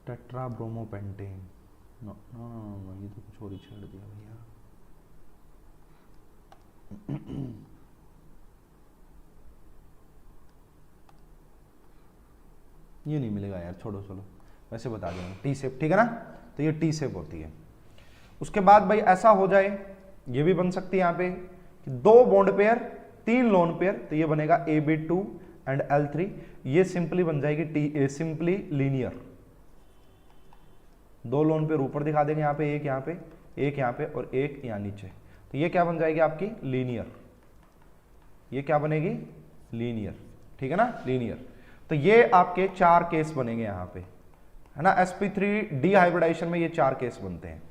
टेट्राब्रोमोपेंटेन। नो नो नो, ये तो कुछ और ही छेड़ दिया भैया। ये नहीं मिलेगा यार, छोड़ो चलो, वैसे बता देंगे टी शेप, ठीक है ना। तो ये टी शेप होती है। उसके बाद भाई ऐसा हो जाए, ये भी बन सकती है यहाँ पे कि 2 बॉन्ड पेयर 3 लोन पेयर, तो ये बनेगा AB2 एंड L3। ये सिंपली बन जाएगी सिंपली लीनियर। 2 लोन पेयर ऊपर दिखा देंगे, यहाँ पे एक, यहाँ पे एक, यहाँ पे और एक यहाँ नीचे, तो ये क्या बन जाएगी आपकी लीनियर। ये क्या बनेगी, लीनियर, ठीक है ना, लीनियर। तो ये आपके 4 केस बनेंगे यहाँ पे, है ना। sp3 डिहाइब्रिडाइजेशन में ये 4 केस बनते हैं।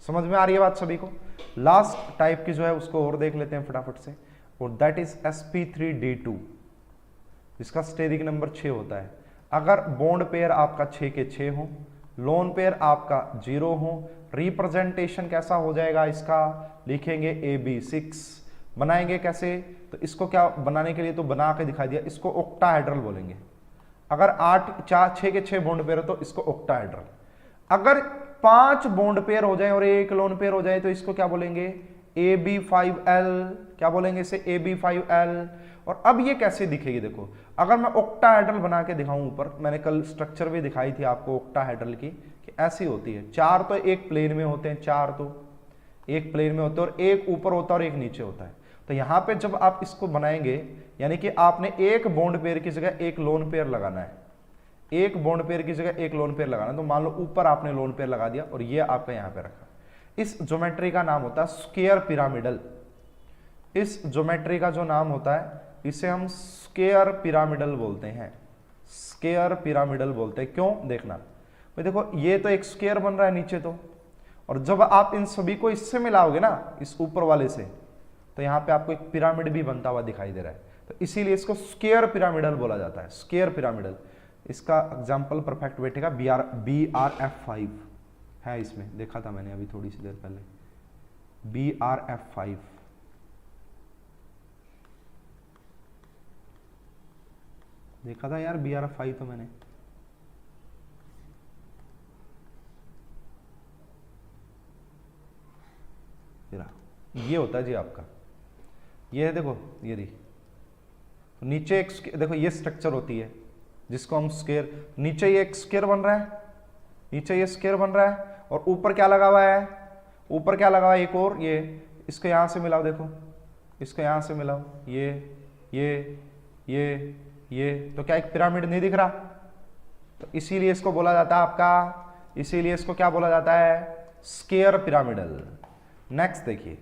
समझ में आ रही है बात सभी को। लास्ट टाइप की जो है उसको और देख लेते हैं फटाफट से, और दैट इज sp3d2, जिसका स्टेरिक नंबर 6 होता है। अगर बॉन्ड पेयर आपका 6 के 6 हो, लोन पेयर आपका 0 हो, रिप्रेजेंटेशन कैसा हो जाएगा इसका, लिखेंगे AB6। बनाएंगे कैसे, तो इसको क्या बनाने के लिए तो बना के दिखा दिया, इसको ऑक्टाहेड्रल बोलेंगे। अगर 6 के 6 बॉन्ड पेयर हो तो इसको ऑक्टाहेड्रल। अगर 5 बॉन्ड पेयर हो जाए और 1 लोन पेयर हो जाए तो इसको क्या बोलेंगे, AB5L। क्या बोलेंगे इसे, AB5L। और अब ये कैसे दिखेगी, देखो अगर मैं ऑक्टाहेड्रल बना के दिखाऊं ऊपर, मैंने कल स्ट्रक्चर भी दिखाई थी आपको ऑक्टाहेड्रल की, कि ऐसी होती है। 4 तो एक प्लेन में होते हैं, 4 तो एक प्लेन में होते हैं, और एक ऊपर होता है और एक नीचे होता है। तो यहां पे जब आप इसको बनाएंगे, यानी कि आपने एक बॉन्ड पेयर की जगह एक लोन पेयर लगाना है, एक बॉन्ड पेयर की जगह एक लोन पेयर लगाना है। तो मान लो ऊपर आपने लोन पेयर लगा दिया और ये आपका यहां पे रखा। इस ज्योमेट्री का नाम होता है स्क्वायर पिरामिडल। इस ज्योमेट्री का जो नाम होता है इसे हम स्क्वायर पिरामिडल बोलते हैं, स्क्वायर पिरामिडल बोलते हैं। क्यों, देखना भाई, देखो ये तो एक स्क्वायर बन रहा है नीचे तो, और जब आप इन सभी को इससे मिलाओगे ना, इस ऊपर वाले से, तो यहाँ पे आपको एक पिरामिड भी बनता हुआ दिखाई दे रहा है। तो इसीलिए इसको स्क्वायर पिरामिडल बोला जाता है, स्क्वायर पिरामिडल। इसका एग्जांपल परफेक्ट बैठेगा BRF5 है, इसमें देखा था मैंने अभी थोड़ी सी देर पहले, BRF5। देखा था यार BRF5 तो मैंने। ये होता है जी आपका, ये है देखो, ये दी तो नीचे एक देखो ये स्ट्रक्चर होती है जिसको हम स्क्वायर, नीचे ये एक स्क्वायर बन रहा है, नीचे ये स्क्वायर बन रहा है और ऊपर क्या लगा हुआ है, ऊपर क्या लगा हुआ है एक और, ये इसको यहां से मिलाओ, देखो इसको यहां से मिलाओ, ये तो क्या एक पिरामिड नहीं दिख रहा, तो इसीलिए इसको बोला जाता है आपका, इसीलिए इसको क्या बोला जाता है, स्क्वायर पिरामिडल। नेक्स्ट देखिए,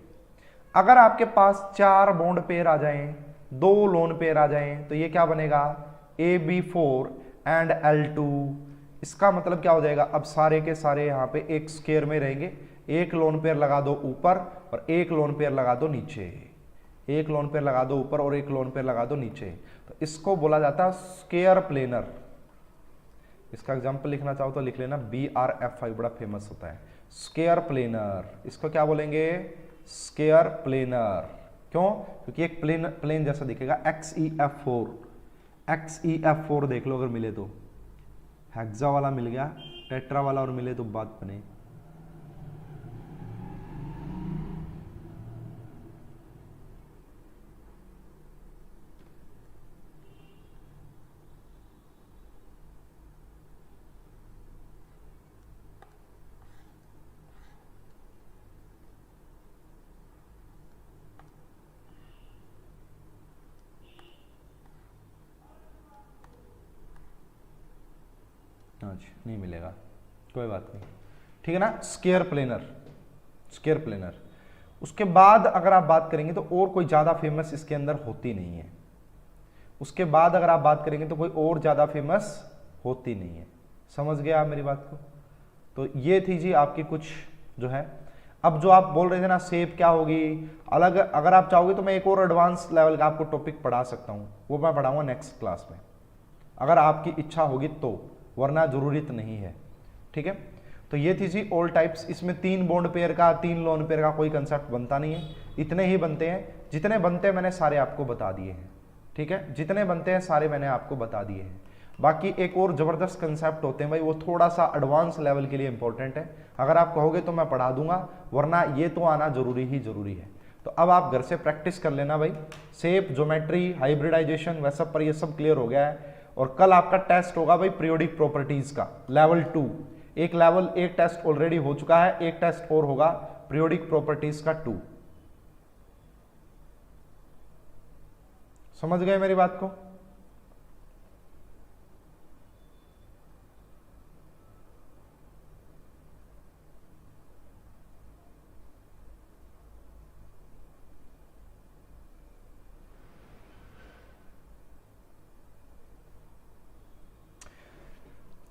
अगर आपके पास 4 बॉन्ड पेयर आ जाएं, 2 लोन पेयर आ जाएं, तो ये क्या बनेगा, AB4 एंड L2। इसका मतलब क्या हो जाएगा, अब सारे के सारे यहाँ पे एक स्क्वायर में रहेंगे, एक लोन पेयर लगा दो ऊपर और एक लोन पेयर लगा दो नीचे, एक लोन पेयर लगा दो ऊपर और एक लोन पेयर लगा दो नीचे, तो इसको बोला जाता है स्क्वायर प्लेनर। इसका एग्जांपल लिखना चाहो तो लिख लेना, BRF5 बड़ा फेमस होता है, स्क्वायर प्लेनर। इसको क्या बोलेंगे, स्क्वायर प्लेनर। क्यों, क्योंकि एक प्लेन जैसा दिखेगा। XEF4 देख लो, अगर मिले तो हेक्सा वाला मिल गया, टेट्रा वाला और मिले तो बात बने। अच्छा नहीं मिलेगा, कोई बात नहीं, ठीक है ना। Square planar, square planar. उसके बाद अगर आप बात करेंगे तो और कोई ज़्यादा फेमस इसके अंदर होती नहीं है। उसके बाद अगर आप बात करेंगे तो कोई और ज़्यादा फेमस होती नहीं है। समझ गए आप मेरी बात को। तो ये थी जी आपकी कुछ जो है। अब जो आप बोल रहे थे ना शेप क्या होगी अलग, अगर आप चाहोगे तो मैं एक और एडवांस लेवल का आपको टॉपिक पढ़ा सकता हूँ, वो मैं पढ़ाऊंगा नेक्स्ट क्लास में, अगर आपकी इच्छा होगी तो, वरना जरूरत नहीं है, ठीक है। तो ये थी जी ऑल टाइप्स। इसमें 3 बॉन्ड पेयर का 3 लोन पेयर का कोई कंसेप्ट बनता नहीं है, इतने ही बनते हैं। जितने बनते हैं मैंने सारे आपको बता दिए हैं, ठीक है, जितने बनते हैं सारे मैंने आपको बता दिए हैं। बाकी एक और जबरदस्त कंसेप्ट होते हैं भाई, वो थोड़ा सा एडवांस लेवल के लिए इंपॉर्टेंट है। अगर आप कहोगे तो मैं पढ़ा दूंगा, वरना ये तो आना जरूरी है। तो अब आप घर से प्रैक्टिस कर लेना भाई, शेप, ज्योमेट्री, हाइब्रिडाइजेशन, वह सब पर ये सब क्लियर हो गया है। और कल आपका टेस्ट होगा भाई पीरियोडिक प्रॉपर्टीज का लेवल 2। एक टेस्ट ऑलरेडी हो चुका है, एक टेस्ट और होगा पीरियोडिक प्रॉपर्टीज का 2। समझ गए मेरी बात को।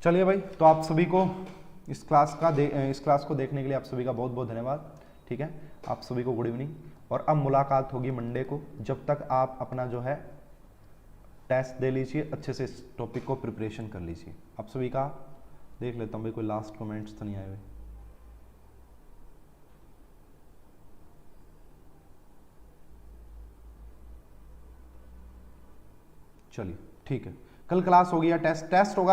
चलिए भाई, तो आप सभी को इस क्लास को देखने के लिए आप सभी का बहुत बहुत धन्यवाद, ठीक है। आप सभी को गुड इवनिंग, और अब मुलाकात होगी मंडे को। जब तक आप अपना जो है टेस्ट दे लीजिए, अच्छे से इस टॉपिक को प्रिपरेशन कर लीजिए। आप सभी का देख लेता हूँ भाई, कोई लास्ट कमेंट्स तो नहीं आए हुए। चलिए ठीक है, कल क्लास होगी या टेस्ट होगा।